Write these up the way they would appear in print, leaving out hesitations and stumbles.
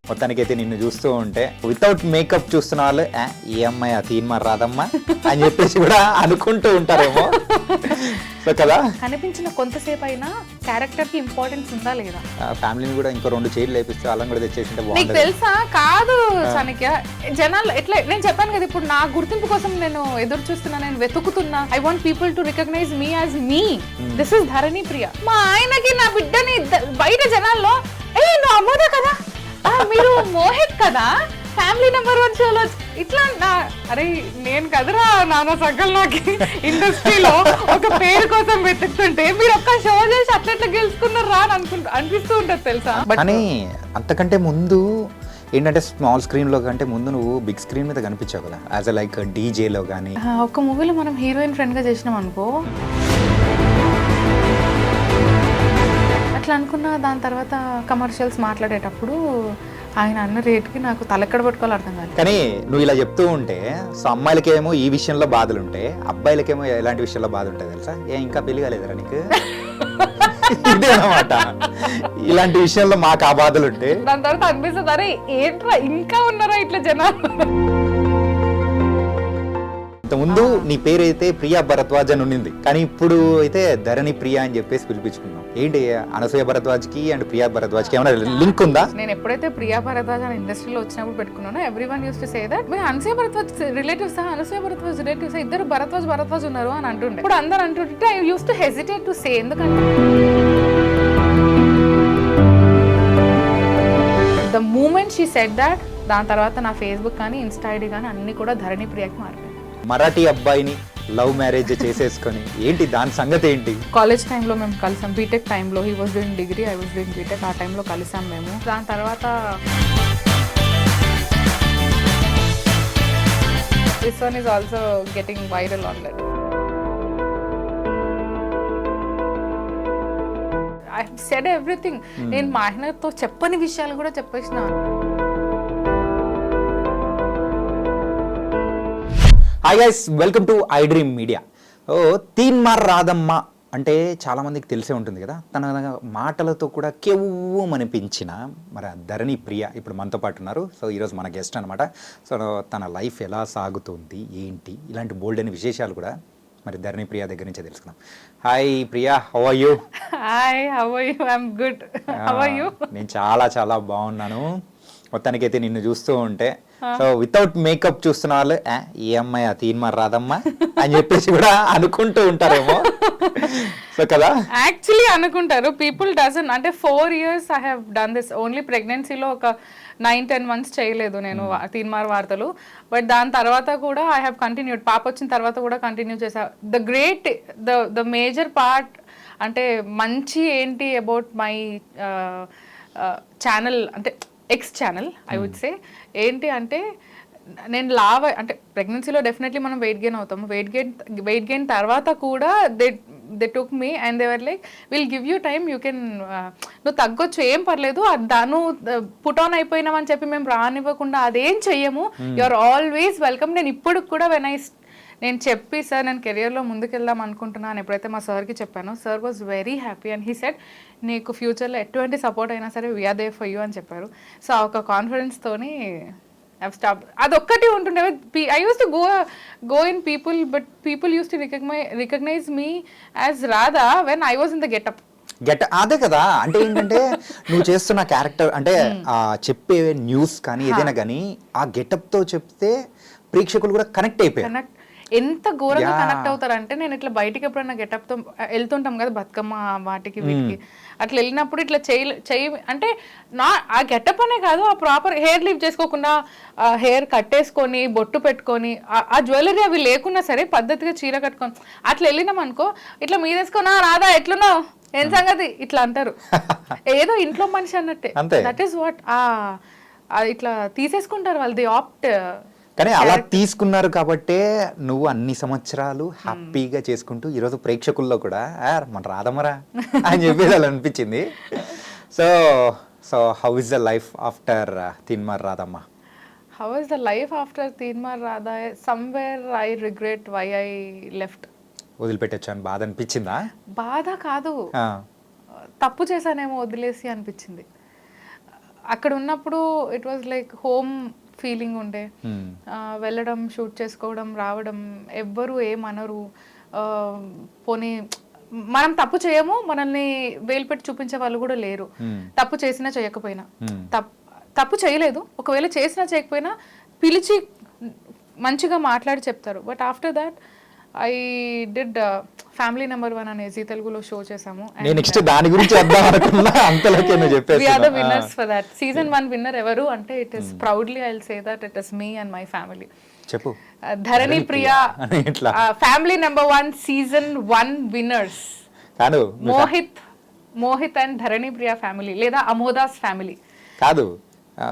మొత్తానికైతే నిన్ను చూస్తూ ఉంటే వితౌట్ మేకప్ చూస్తున్న వాళ్ళు ఈ అమ్మాయి ఆ తీన్ మరి రాదమ్మా అని చెప్పేసి కూడా అనుకుంటూ ఉంటారేమో. సో కదా కనిపించిన కొంతసేపు అయినా క్యారెక్టర్ కి ఇంపార్టెన్స్ ఉందా లేదా? ఫ్యామిలీని కూడా ఇంకో 2 చైర్లు వేపిస్తే వాళ్ళని కూడా తెచ్చేసింటే నీకు బాగుంటుంది. తెలుసా కాదు చాణక్య, జనాలు ఎట్లా నేను చెప్పాను కదా, ఇప్పుడు నా గుర్తింపు కోసం నేను ఎదురు చూస్తున్నా, నేను వెతుకుతున్నా. I want people to recognise me as me. This is Dharani Priya. మా ఆయనకి నా బిడ్డని బయట జనాల్లో నువ్వు అమ్మోదా కదా, మీరు మోహిత్ కదా, ఫ్యామిలీ నెంబర్ 1 షోలో ఇట్లా అరే నేను కదరా నాన్న సగల్ నాకు ఇండస్ట్రీలో ఒక పేరు కోసం వెతుకుతుంటే మీరు ఒక్క షో చేసి అట్లా గెలుచుకున్నారా అని అనిపిస్తూ ఉంటుంది తెలుసా. కానీ అంతకంటే ముందు ఏంటంటే స్మాల్ స్క్రీన్ లో కంటే ముందు నువ్వు బిగ్ స్క్రీన్ మీద కనిపించావు కదా, యాజ్ ఎ లైక్ డీజేలో కానీ. ఒక మూవీలో మనం హీరోయిన్ ఫ్రెండ్ గా చేసినాం అనుకో, అట్లా అనుకున్నా. దాని తర్వాత కమర్షియల్స్ మాట్లాడేటప్పుడు ఆయన అన్న రేట్కి నాకు తలెక్కడ పట్టుకోవాలి అర్థం కాదు. కానీ నువ్వు ఇలా చెప్తూ ఉంటే సో అమ్మాయిలకేమో ఈ విషయంలో బాధలు ఉంటాయి, అబ్బాయిలకేమో ఎలాంటి విషయంలో బాధ ఉంటుంది తెలుసా? ఇంకా పెళ్లి కాలేదురా నీకు? ఇదే అన్నమాట, ఇలాంటి విషయంలో మాకు ఆ బాధలు ఉంటాయి. దాని తర్వాత అనిపిస్తుంది అరే ఏంట్రా ఇంకా ఉన్నారా ఇట్లా జనాలు. ఇంతకుముందు నీ పేరు అయితే ప్రియా భరద్వాజ్ అని ఉండింది, కానీ ఇప్పుడు అయితే ధరణి ప్రియా అని చెప్పేసి పిలిపించుకున్నాం. ఏంటి అనసూయ భరద్వాజ్ కి అండ్ ప్రియా భరద్వాజ్ కి ఏమైనా లింక్ ఉందా? నేను ఎప్పుడైతే ప్రియా భరద్వాజ్ అని ఇండస్ట్రీలో వచ్చినప్పుడు పెట్టుకున్నానో everyone used to say that my Anasuya Bharadwaj relatives, Anasuya Bharadwaj relatives, ఇద్దరు భరద్వాజ్ ఉన్నారు అని అంటుండే. ఇప్పుడు అందరు అంటుంటే I use to hesitate to say, ఎందుకంటే the moment she said that, దాని తర్వాత నా ఫేస్బుక్ కానీ ఇన్స్టా ఐడి కానీ అన్ని కూడా ధరణి ప్రియాకి మారిపోయింది. మరాఠీ అబ్బాయిని లవ్ మ్యారేజ్ చేసేసుకొని ఏంటి దాని సంగతి ఏంటి? కాలేజ్ టైంలో మేము కలిసాం, బీటెక్ టైంలో. He was doing degree, I was doing B Tech. ఆ టైంలో కలిసాం మేము. దాని తర్వాత this one is also getting viral online. I said everything. నేను మా ఆయనతో చెప్పని విషయాలు కూడా చెప్పేసిన. Hi guys, welcome to I Dream Media. Teen Maar రాదమ్మా అంటే చాలామందికి తెలిసే ఉంటుంది కదా. తన మాటలతో కూడా కెవ్వమనిపించిన మరి ధరణి ప్రియ ఇప్పుడు మనతో పాటు ఉన్నారు. సో ఈరోజు మన గెస్ట్ అనమాట. సో తన లైఫ్ ఎలా సాగుతుంది ఏంటి ఇలాంటి బోల్డ్ అని విశేషాలు కూడా మరి ధరణి ప్రియ దగ్గర నుంచే తెలుసుకుందాం. Hi Priya, how are you? Hi, how are you? I am good. How are you? నేను చాలా బాగున్నాను. మొత్తానికైతే నిన్ను చూస్తూ ఉంటే సో వితౌట్ మేకప్ చూస్తున్న వాళ్ళు ఈ అమ్మాయి ఆ తీన్ మరి రాదమ్మా అని చెప్పేసి కూడా అనుకుంటూ ఉంటారేమో. సో కదా యాక్చువల్లీ అనుకుంటారు పీపుల్ డజన్. అంటే 4 years I have done this. Only ప్రెగ్నెన్సీలో ఒక 9-10 months చేయలేదు నేను తీన్మార్ వార్తలు. బట్ దాని తర్వాత కూడా ఐ హ్యావ్ కంటిన్యూడ్. పాప వచ్చిన తర్వాత కూడా కంటిన్యూ చేసా. ద మేజర్ పార్ట్ అంటే మంచి ఏంటి అబౌట్ మై ఛానల్ అంటే X channel I would say ఏంటి అంటే, నేను అంటే ప్రెగ్నెన్సీలో డెఫినెట్లీ మనం వెయిట్ గెయిన్ అవుతాము. వెయిట్ గెయిన్ తర్వాత కూడా they took me and they were like will give you time, you can, నువ్వు తగ్గొచ్చు ఏం పర్లేదు, నువ్వు పుట్ ఆన్ అయిపోయినామని చెప్పి మేము రానివ్వకుండా అదేం చెయ్యము, యు ఆర్ ఆల్వేస్ వెల్కమ్. నేను ఇప్పుడు కూడా నేను చెప్పి సార్ నేను కెరియర్లో ముందుకెళ్దాం అనుకుంటున్నాను ఎప్పుడైతే మా సార్కి చెప్పానో, sir was very happy and he said నీకు ఫ్యూచర్లో ఎటువంటి సపోర్ట్ అయినా సరే వీఆర్ దేర్ ఫర్ యూ అని చెప్పారు. సో ఆ ఒక కాన్ఫిడెన్స్తోని స్టాప్. అదొక్కటి ఉంటుండే. I use to go in people, but people use to recognise me as Radha when I was in the getup. అదే కదా. అంటే ఏంటంటే నువ్వు చేస్తున్న క్యారెక్టర్ అంటే చెప్పే న్యూస్ కానీ ఏదైనా కానీ ఆ గెటప్ తో చెప్తే ప్రేక్షకులు కూడా కనెక్ట్ అయిపోయారు. ఎంత ఘోరంగా కనెక్ట్ అవుతారంటే, నేను ఇట్లా బయటికి ఎప్పుడైనా గెటప్తో వెళ్తుంటాం కదా బతుకమ్మ వాటికి వీటికి, అట్లా వెళ్ళినప్పుడు ఇట్లా చెయ్యి అంటే ఆ గెటప్ అనే కాదు, ఆ ప్రాపర్ హెయిర్ లీవ్ చేసుకోకుండా హెయిర్ కట్టేసుకొని బొట్టు పెట్టుకొని ఆ జ్యువెలరీ అవి లేకున్నా సరే పద్ధతిగా చీర కట్టుకొని అట్లా వెళ్ళినాం అనుకో, ఇట్లా మీదేసుకున్నా రాదా ఎట్లున్నావు ఏం సంగతి ఇట్లా అంటారు. ఏదో ఇంట్లో మనిషి అన్నట్టే. దట్ ఈస్ వాట్ ఇట్లా తీసేసుకుంటారు వాళ్ళు. The opt. కానీ అలా తీసుకున్నారు కాబట్టే నువ్వు అన్ని సంవత్సరాలు హ్యాపీగా చేసుకుంటూ ఈరోజు ప్రేక్షకుల్లో కూడా మన రాధమరా అని చెప్పేసి అలా అనిపించింది. So how is the life after Teenmaar Radhamma? How is the life after Teenmaar Radha? Somewhere I regret why I left. వదిలిపెట్టచ్చు అని బాధ అనిపించిందా? బాధ కాదు, తప్పు చేశానేమో వదిలేసి అనిపించింది. అక్కడ ఉన్నప్పుడు it was like home feeling ఉండే. వెళ్ళడం, షూట్ చేసుకోవడం, రావడం, ఎవ్వరు ఏమనరు. పోనీ మనం తప్పు చేయము, మనల్ని వేలు పెట్టి చూపించే వాళ్ళు కూడా లేరు. తప్పు చేసినా చేయకపోయినా, తప్పు చేయలేదు, ఒకవేళ చేసినా చేయకపోయినా పిలిచి మంచిగా మాట్లాడి చెప్తారు. But after that I did family number 1 అనే జీ తెలుగులో షో చేసాము. నెక్స్ట్ దాని గురించి వద్దాం అనుకున్నా, అంతలోకే నువ్వు చెప్పేసి. We are the winners for that. Season 1 winner ఎవరు అంటే it is proudly I'll say that it is me and my family. చెప్పు. Dharani Priya family number 1 season 1 winners కాదు, మోహిత్ అండ్ ధరణి ప్రియా ఫ్యామిలీ లేదా అమోదాస్ ఫ్యామిలీ. కాదు,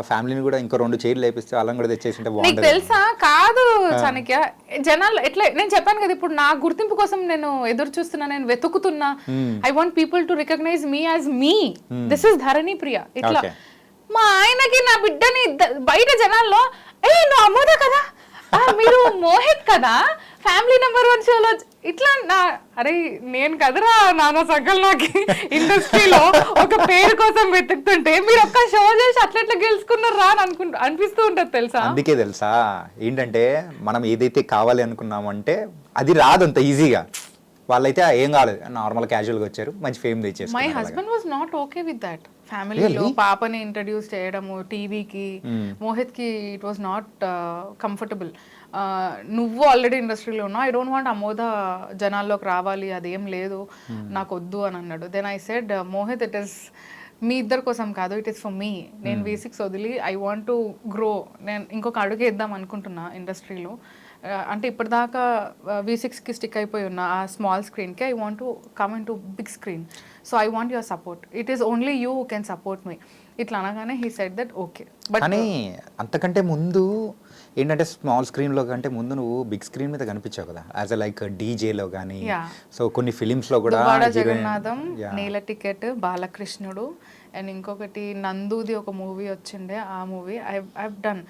ఫ్యామిలీని కూడా ఇంకో 2 చైర్లు వేపిస్తే వాళ్ళని కూడా తెచ్చేసింటే నీకు బాగుంటుంది. తెలుసా? కాదు చాణక్య, జనాలు ఎట్లా, నేను చెప్పాను కదా ఇప్పుడు నా గుర్తింపు కోసం నేను ఎదురు చూస్తున్నా, నేను వెతుకుతున్నా. I want people to recognise me as me. This is Dharani Priya. ఇట్లా మా ఆయనకి నా బిడ్డని బయట జనాల్లో, ఏ నువ్వు అమోదా కదా, మీరు మోహిత్ కదా ఫ్యామిలీ నెంబర్ 1 షోలో, ఇట్లా అరే నేను కదరా నాన్న సగల్ నాకు ఇండస్ట్రీలో ఒక పేరు కోసం వెతుకుతుంటే మీరు ఒక్క షో చేసి అట్లా గెలుచుకున్నారా అని అనిపిస్తూ ఉంటుంది తెలుసా. అందుకే తెలుసా ఏంటంటే, మనం ఏదైతే కావాలి అనుకున్నామంటే అది రాదు అంత ఈజీగా. వాళ్ళైతే ఏం కాలేదు, నార్మల్ క్యాజువల్గా వచ్చారు, మంచి ఫేమ్ తెచ్చేసారు. My husband was not okay with that. ఫ్యామిలీలో పాపని ఇంట్రడ్యూస్ చేయడము టీవీకి, మోహిత్ కి ఇట్ వాజ్ నాట్ కంఫర్టబుల్. నువ్వు ఆల్రెడీ ఇండస్ట్రీలో ఉన్నావు, ఐ డోంట్ వాంట్ అమోద జనాల్లోకి రావాలి, అదేం లేదు, నాకు వద్దు అని అన్నాడు. Then I said, Mohit it is మీ ఇద్దరి కోసం కాదు, ఇట్ ఈస్ ఫర్ మీ. నేను V6 వదిలి ఐ వాంట్ టు గ్రో, నేను ఇంకొక అడుగు వేద్దాం అనుకుంటున్నా ఇండస్ట్రీలో. అంటే ఇప్పటిదాకా V6కి స్టిక్ అయిపోయి ఉన్నా ఆ స్మాల్ స్క్రీన్కి. I want to come in to big screen, so I want your support. It is only you who can support me. ఇట్లా అనగానే he said that okay. But కానీ అంతకంటే ముందు ఏంటంటే, స్మాల్ స్క్రీన్లో కంటే ముందు నువ్వు బిగ్ స్క్రీన్ మీద కనిపించావు కదా, యాజ్ అ లైక్ డీజేలో కానీ, సో కొన్ని ఫిలిమ్స్లో కూడా. దువ్వాడ జగన్నాథం, నీల టికెట్, బాలకృష్ణుడు, అండ్ ఇంకొకటి నందుది ఒక మూవీ వచ్చిండే, ఆ మూవీ ఐ డన్.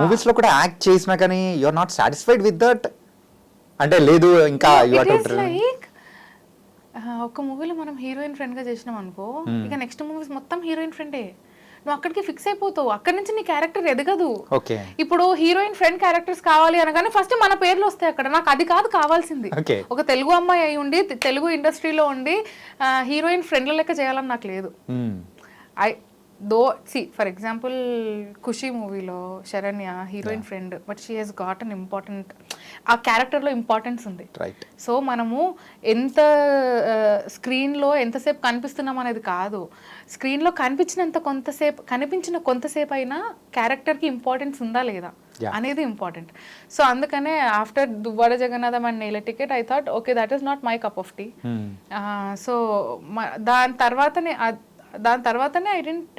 మూవీస్ లో కూడా యాక్ట్ చేసినా కానీ you are not satisfied with that అంటే లేదు ఇంకా. లైక్ ఒక మూవీలో మనం హీరోయిన్ ఫ్రెండ్ గా చేసినాం అనుకో, ఇక నెక్స్ట్ మూవీస్ మొత్తం హీరోయిన్ ఫ్రెండే, నువ్వు అక్కడికి ఫిక్స్ అయిపోతావు, అక్కడి నుంచి నీ క్యారెక్టర్ ఎదగదు. ఇప్పుడు హీరోయిన్ ఫ్రెండ్ క్యారెక్టర్స్ కావాలి అనగానే ఫస్ట్ మన పేర్లు వస్తాయి అక్కడ. నాకు అది కాదు కావాల్సింది. ఒక తెలుగు అమ్మాయి అయి ఉండి తెలుగు ఇండస్ట్రీలో ఉండి హీరోయిన్ ఫ్రెండ్ల లెక్క చేయాలని నాకు లేదు. ఫర్ ఎగ్జాంపుల్ ఖుషి మూవీలో Saranya heroine friend, but she has got an important, ఆ క్యారెక్టర్లో ఇంపార్టెన్స్ ఉంది. సో మనము ఎంత స్క్రీన్లో ఎంతసేపు కనిపిస్తున్నాం అనేది కాదు, స్క్రీన్లో కనిపించిన కొంతసేపు అయినా క్యారెక్టర్కి ఇంపార్టెన్స్ ఉందా లేదా అనేది ఇంపార్టెంట్. సో అందుకనే after Duvvada Jagannadham and Nela Ticket I thought okay that is not my cup of tea. So దాని తర్వాతనే ఐ డెంట్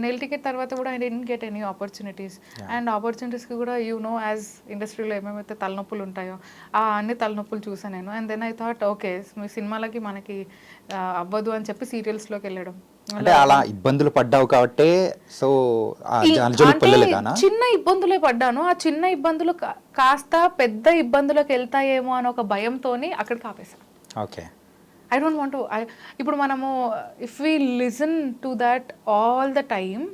నెల్ టికెట్ తర్వాత కూడా I didn't get any opportunities. And ఆపర్చునిటీస్కి కూడా యాజ్ ఇండస్ట్రీలో ఏమేమైతే తలనొప్పులు ఉంటాయో ఆ అన్ని తలనొప్పులు చూసాను నేను. And then I thought okay సినిమాలకి మనకి అవ్వదు అని చెప్పి సీరియల్స్లోకి వెళ్ళడం. అంటే అలా ఇబ్బందులు పడ్డావు కాబట్టి, సో చిన్న ఇబ్బందులే పడ్డాను. ఆ చిన్న ఇబ్బందులు కాస్త పెద్ద ఇబ్బందులకు వెళ్తాయేమో అని ఒక భయంతోని అక్కడికి ఆపేసాను. Okay, I don't want to. ఇప్పుడు మనము if we listen to that all the time,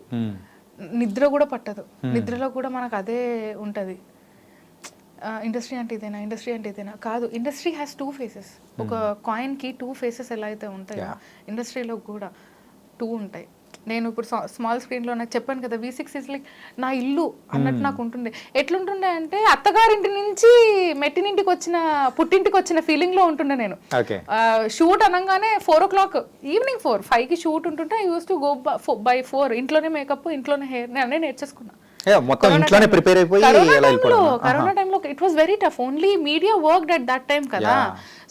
నిద్ర కూడా పట్టదు. నిద్రలో కూడా మనకు అదే ఉంటుంది, ఇండస్ట్రీ అంటే ఇదేనా, ఇండస్ట్రీ అంటే ఇదేనా. కాదు, ఇండస్ట్రీ హ్యాస్ 2 ఫేసెస్. ఒక కాయిన్కి 2 ఫేసెస్ ఎలా అయితే ఉంటాయో ఇండస్ట్రీలో కూడా 2 ఉంటాయి. నేను ఇప్పుడు స్మాల్ స్క్రీన్లో నాకు చెప్పాను కదా, V6 ఇస్ లైక్ నా ఇల్లు అన్నట్టు నాకు ఉంటుండే. ఎట్లుంటుండే అంటే అత్తగారింటి నుంచి మెట్టినింటికి వచ్చిన పుట్టింటికి వచ్చిన ఫీలింగ్లో ఉంటుండే నేను. షూట్ అనగానే 4 o'clock ఈవినింగ్ 5కి షూట్ ఉంటుంటే I use to go by 4. ఇంట్లోనే మేకప్, ఇంట్లోనే హెయిర్, నేను అన్నీ నేర్చేసుకున్నా. కరోనా టైంలో it was very tough. Only media worked at that time కదా.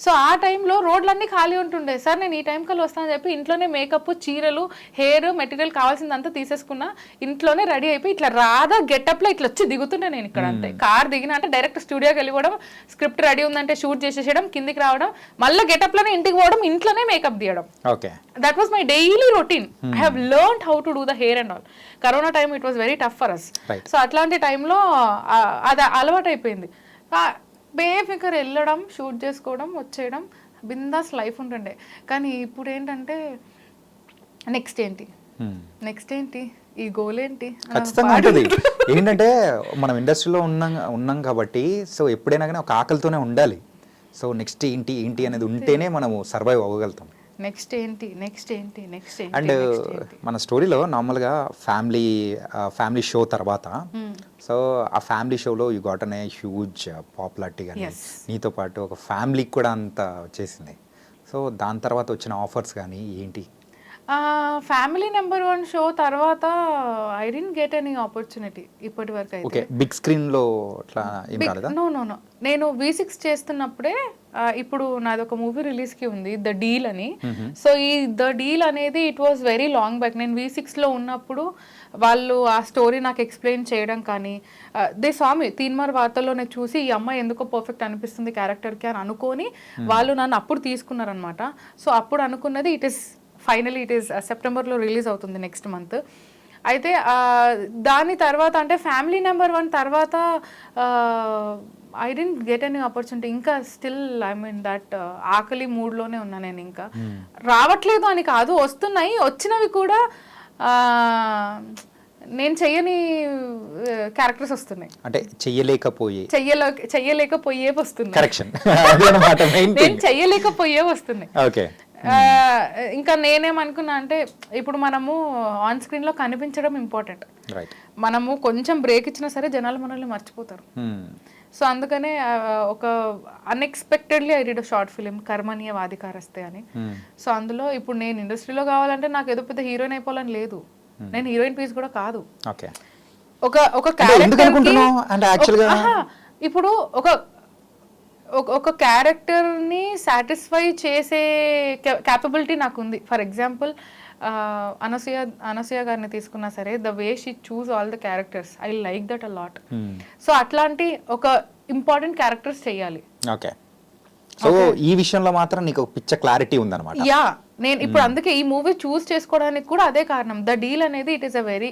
సో ఆ టైంలో రోడ్లన్నీ ఖాళీ ఉంటుండే. సార్ నేను ఈ టైం కల్లా వస్తానని చెప్పి ఇంట్లోనే మేకప్, చీరలు, హెయిర్, మెటీరియల్ కావాల్సిందంతా తీసేసుకున్నా. ఇంట్లోనే రెడీ అయిపోయి ఇట్లా రాదా గెటప్లో ఇట్లా వచ్చి దిగుతుండే నేను ఇక్కడ. అంతే, కార్ దిగిన అంటే డైరెక్ట్ స్టూడియోకి వెళ్ళిపోవడం, స్క్రిప్ట్ రెడీ ఉందంటే షూట్ చేసేయడం, కిందికి రావడం, మళ్ళీ గెటప్లోనే ఇంటికి పోవడం, ఇంట్లోనే మేకప్ తీయడం. That was my daily routine. I have learned how to do the hair and all. Corona టైం it was very tough for us. So అట్లాంటి టైంలో అది అలవాటు అయిపోయింది. బేఫికర్ వెళ్ళడం, షూట్ చేసుకోవడం, వచ్చేయడం, బిందాస్ లైఫ్ ఉంటుండే. కానీ ఇప్పుడు ఏంటంటే నెక్స్ట్ ఏంటి ఈ గోల్ ఏంటి ఖచ్చితంగా ఉంటుంది. ఏంటంటే మనం ఇండస్ట్రీలో ఉన్నాం కాబట్టి సో ఎప్పుడైనా కానీ ఒక ఆకలితోనే ఉండాలి. సో నెక్స్ట్ ఏంటి ఏంటి అనేది ఉంటేనే మనము సర్వైవ్ అవ్వగలుగుతాం. నెక్స్ట్ ఏంటి నెక్స్ట్ ఏంటి నెక్స్ట్ అండ్ ఏంటి మన స్టోరీలో నార్మల్గా ఫ్యామిలీ షో తర్వాత సో ఆ ఫ్యామిలీ షోలో you got an a huge popularity కానీ Yes. నీతో పాటు ఒక ఫ్యామిలీకి కూడా అంత వచ్చేసింది. సో దాని తర్వాత వచ్చిన ఆఫర్స్ కానీ ఏంటి? ఫ్యామిలీ నెంబర్ 1 షో తర్వాత I didn't get any opportunity ఇప్పటి వరకు అయితే. ఓకే, బిగ్ స్క్రీన్లో అట్లా ఏం రాలేదా? నో నేను V6 చేస్తున్నప్పుడే ఇప్పుడు నాది ఒక మూవీ రిలీజ్కి ఉంది ద డీల్ అని. సో ఈ ద డీల్ అనేది it was very long back. నేను V6లో ఉన్నప్పుడు వాళ్ళు ఆ స్టోరీ నాకు ఎక్స్ప్లెయిన్ చేయడం కానీ దే స్వామి తీన్మార్ వార్తల్లో నేను చూసి ఈ అమ్మాయి ఎందుకో పర్ఫెక్ట్ అనిపిస్తుంది క్యారెక్టర్కి అని అనుకొని వాళ్ళు నన్ను అప్పుడు తీసుకున్నారనమాట. సో అప్పుడు అనుకున్నది ఫైనలీ ఇట్ ఈస్ సెప్టెంబర్లో రిలీజ్ అవుతుంది నెక్స్ట్ మంత్. అయితే దాని తర్వాత అంటే ఫ్యామిలీ నెంబర్ 1 తర్వాత I didn't get any opportunity. ఇంకా స్టిల్ ఐ మీన్ దట్ ఆకలి మూడ్లోనే ఉన్నా నేను. ఇంకా రావట్లేదు అని కాదు, వస్తున్నాయి, వచ్చినవి కూడా నేను చెయ్యని క్యారెక్టర్స్ వస్తున్నాయి. అంటే చెయ్యలేకపోయే వస్తున్నాయి. కరెక్షన్ నేను చెయ్యలేకపోయే వస్తున్నాయి. ఓకే. ఇంకా నేనేమనుకున్నా అంటే ఇప్పుడు మనము ఆన్ స్క్రీన్ లో కనిపించడం ఇంపార్టెంట్. మనము కొంచెం బ్రేక్ ఇచ్చినా సరే జనాలు మనల్ని మర్చిపోతారు. సో అందుకనే ఒక unexpectedly I did short film Karmanye Vadhikaraste అని. సో అందులో ఇప్పుడు నేను ఇండస్ట్రీలో కావాలంటే నాకు ఏదో పెద్ద హీరోయిన్ అయిపోవాలని లేదు. నేను హీరోయిన్ పీస్ కూడా కాదు. ఒక క్యారెక్టర్ ఇప్పుడు ఒక క్యారెక్టర్ని సాటిస్ఫై చేసే క్యాపబిలిటీ నాకు ఉంది. ఫర్ ఎగ్జాంపుల్ అనసూయ గారిని తీసుకున్నా సరే the way she choose all the characters I like that a lot. So అట్లాంటి ఒక ఇంపార్టెంట్ క్యారెక్టర్స్ చేయాలి. ఓకే. సో ఈ విషయంలో మాత్రం నీకు ఒక పిచ్చ క్లారిటీ ఉందన్నమాట. యా, నేను ఇప్పుడు అందుకే ఈ మూవీ చూస్ చేసుకోవడానికి కూడా అదే కారణం. ద డీల్ అనేది ఇట్ ఈస్ అ వెరీ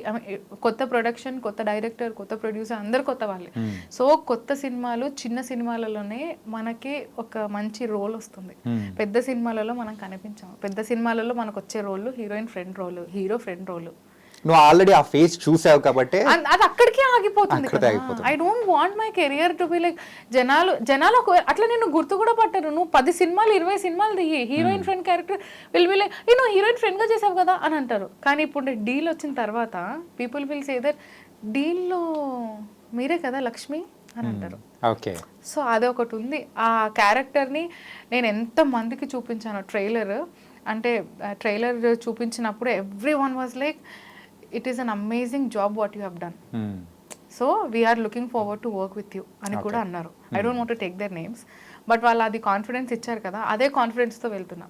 కొత్త ప్రొడక్షన్, కొత్త డైరెక్టర్, కొత్త ప్రొడ్యూసర్, అందరు కొత్త వాళ్ళే. సో కొత్త సినిమాలు, చిన్న సినిమాలలోనే మనకి ఒక మంచి రోల్ వస్తుంది. పెద్ద సినిమాలలో మనం కనిపించాము. పెద్ద సినిమాలలో మనకు వచ్చే role heroine friend role, hero friend role. నువ్వు ఆల్రెడీ ఆ ఫేస్ చూసావు కాబట్టి అది అక్కడికే ఆగిపోతుంది. I don't want my career to be like జనాలు అట్లా నేను గుర్తు కూడా పట్టారు. నువ్వు 10 సినిమాలు 20 సినిమాలు దిగి heroine friend character will be like నువ్వు హీరోయిన్ ఫ్రెండ్ గా చేసావు కదా అని అంటారు. కానీ ఇప్పుడు డీల్ వచ్చిన తర్వాత పీపుల్ విల్ సే దట్ డీల్లో మీరే కదా లక్ష్మి అని అంటారు. ఓకే. సో అదొకటి ఉంది. ఆ క్యారెక్టర్ని నేను ఎంత మందికి చూపించాను. ట్రైలర్ చూపించినప్పుడు everyone was like it is an amazing job what you have done. So we're looking forward to work with you అని కూడా అన్నారు. I don't want to take their names, but వాళ్ళు అది కాన్ఫిడెన్స్ ఇచ్చారు కదా, అదే కాన్ఫిడెన్స్తో వెళ్తున్నా.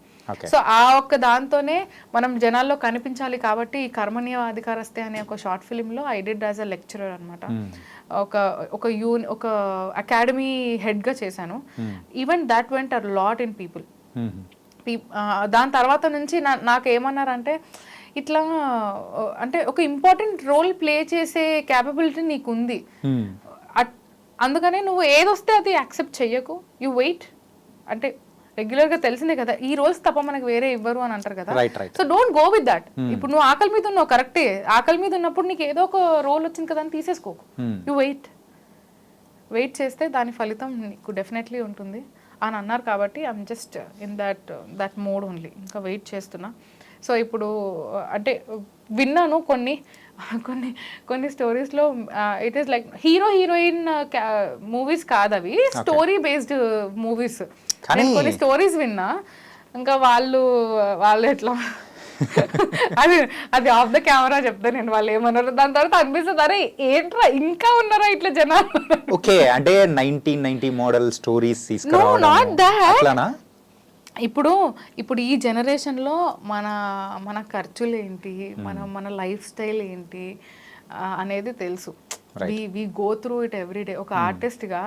సో ఆ ఒక్క దాంతోనే మనం జనాల్లో కనిపించాలి కాబట్టి ఈ కర్మణీయ అధికారస్తే అనే ఒక షార్ట్ ఫిలింలో I did as a lecturer అనమాట. ఒక అకాడమీ హెడ్గా చేశాను. Even that went a lot in people. దాని తర్వాత నుంచి నాకు ఏమన్నారంటే ఇట్లా అంటే ఒక ఇంపార్టెంట్ రోల్ ప్లే చేసే క్యాపబిలిటీ నీకు ఉంది, అందుకనే నువ్వు ఏదొస్తే అది యాక్సెప్ట్ చెయ్యకు, యూ వెయిట్. అంటే రెగ్యులర్గా తెలిసిందే కదా ఈ రోల్స్ తప్ప మనకు వేరే ఇవ్వరు అని అంటారు కదా. So don't go with that. ఇప్పుడు నువ్వు ఆకలి మీద ఉన్నావు, కరెక్టే, ఆకలి మీద ఉన్నప్పుడు నీకు ఏదో ఒక రోల్ వచ్చింది కదా అని తీసేసుకోకు. యూ వెయిట్ చేస్తే దాని ఫలితం నీకు డెఫినెట్లీ ఉంటుంది అని అన్నారు. కాబట్టి I'm just in that mode only. ఇంకా వెయిట్ చేస్తున్నా. సో ఇప్పుడు అంటే విన్నాను కొన్ని స్టోరీస్లో it is like heroine movies కాదు అవి, స్టోరీ బేస్డ్ మూవీస్. నేను కొన్ని స్టోరీస్ విన్నా. ఇంకా వాళ్ళు ఎట్లా అది ఆఫ్ ద కెమెరా చెప్తా నేను వాళ్ళు ఏమన్నారు. దాని తర్వాత అనిపిస్తుంది అరే ఏంట్రా ఇంకా ఉన్నారా ఇట్లా జనాలు. ఓకే, అంటే 1990 మోడల్ స్టోరీస్ నాట్ దట్. ఇప్పుడు ఈ జనరేషన్లో మన ఖర్చులు ఏంటి, మన లైఫ్ స్టైల్ ఏంటి అనేది తెలుసు. We go through it everyday. ఒక ఆర్టిస్ట్గా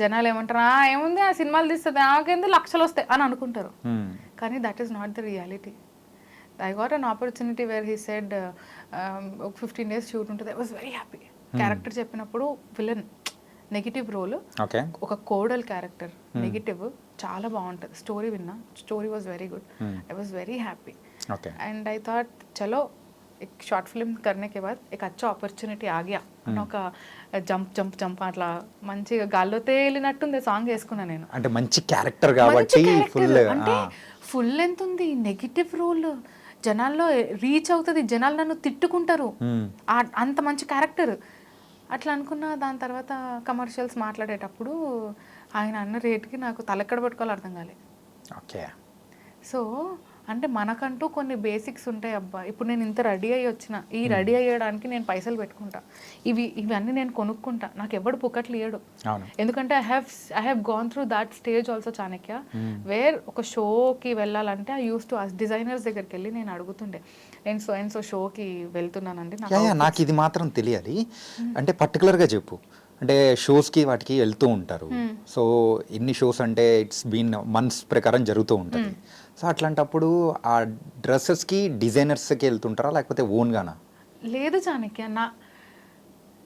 జనాలు ఏమంటారు, ఏముంది ఆ సినిమాలు తీస్తుంది, నాకేంది లక్షలు వస్తాయి అని అనుకుంటారు. కానీ that is not the reality. I got an opportunity where he said ఒక 15 days షూట్ ఉంటుంది. I was very happy. Character చెప్పినప్పుడు విలన్ నెగిటివ్ రోల్, ఒక కోడల్ క్యారెక్టర్ నెగిటివ్, చాలా బాగుంటుంది. స్టోరీ విన్నా, story was very good. I was very happy. And I thought చలో एक short film करने के बाद एक अच्छा अपॉर्चुनिटी आ गया అని ఒక జంప్ జంప్ జంప్ అట్లా మంచిగా గాల్లో తేలినట్టుంది సాంగ్ వేసుకున్నా నేను. అంటే మంచి క్యారెక్టర్ కాబట్టి ఫుల్ అంటే ఫుల్ ఎంత ఉంది నెగిటివ్ రోల్, జనాల్లో రీచ్ అవుతుంది, జనాలు నన్ను తిట్టుకుంటారు, అంత మంచి క్యారెక్టర్ అట్లా అనుకున్నా. దాని తర్వాత కమర్షియల్స్ మాట్లాడేటప్పుడు ఆయన అన్న రేట్కి నాకు తలెక్కడ పట్టుకోవాలి అర్థం కాలేదు. ఓకే. సో అంటే మనకంటూ కొన్ని బేసిక్స్ ఉంటాయి అబ్బా. ఇప్పుడు నేను ఇంత రెడీ అయ్యి వచ్చిన, ఈ రెడీ అయ్యడానికి నేను పైసలు పెట్టుకుంటా, ఇవన్నీ నేను కొనుక్కుంటా, నాకు ఎవడు పుక్కట్లు ఇయ్యడు. ఎందుకంటే I have gone through that stage also Chanakya, where ఒక షోకి వెళ్ళాలంటే ఐ యూస్ టు డిజైనర్స్ దగ్గరికి వెళ్ళి నేను అడుగుతుండే, నేను సో అండ్ సో షోకి వెళ్తున్నానండి, నాకు ఇది మాత్రం తెలియాలి అంటే పర్టికులర్గా చెప్పు. అంటే షోస్కి వాటికి వెళ్తూ ఉంటారు, సో ఎన్ని షోస్ అంటే ఇట్స్ బీన్ మంత్స్ ప్రకారం జరుగుతూ ఉంటుంది. సో అట్లాంటప్పుడు ఆ డ్రెస్సెస్కి డిజైనర్స్కి వెళ్తుంటారా లేకపోతే ఓన్గానా? లేదు చాణక్య,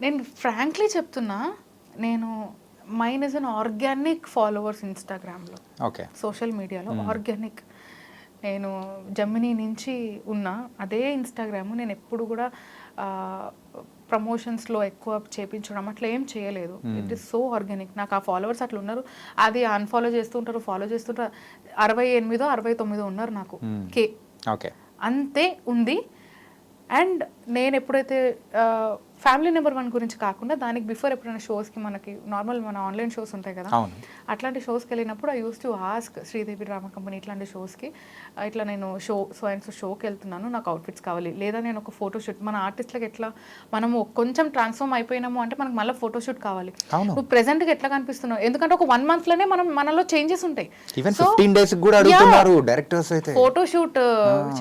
నేను ఫ్రాంక్లీ చెప్తున్నా, నేను mine is an organic followers ఇన్స్టాగ్రామ్లో, ఓకే, సోషల్ మీడియాలో ఆర్గానిక్. నేను జమినీ నుంచి ఉన్న అదే ఇన్స్టాగ్రామ్, నేను ఎప్పుడు కూడా ప్రమోషన్స్లో ఎక్కువ చేయించడం అట్లా ఏం చేయలేదు. It is so organic. నాకు ఆ ఫాలోవర్స్ అట్లా ఉన్నారు, అది అన్ఫాలో చేస్తుంటారు, ఫాలో చేస్తుంటారు. 68 69 ఉన్నారు నాకు కే, ఓకే, అంతే ఉంది. అండ్ నేను ఎప్పుడైతే ఫ్యామిలీ నెంబర్ 1 గురించి కాకుండా దానికి బిఫోర్ ఎప్పుడైనా షోస్కి, మనకి నార్మల్ మన ఆన్లైన్ షోస్ ఉంటాయి కదా, అట్లాంటి షోస్కి వెళ్ళినప్పుడు I use to ask Sridevi drama company ఇట్లాంటి షోస్కి, ఇట్లా నేను షోకి వెళ్తున్నాను, నాకు అవుట్ఫిట్స్ కావాలి, లేదా నేను ఒక ఫోటోషూట్, మన ఆర్టిస్ట్లకు ఎట్లా మనము కొంచెం ట్రాన్స్ఫార్మ్ అయిపోయినాము అంటే మనకు మళ్ళీ ఫోటోషూట్ కావాలి, నువ్వు ప్రెసెంట్గా ఎట్లా కనిపిస్తున్నావు, ఎందుకంటే ఒక 1 monthలోనే మనలో చేంజెస్ ఉంటాయి. ఫోటోషూట్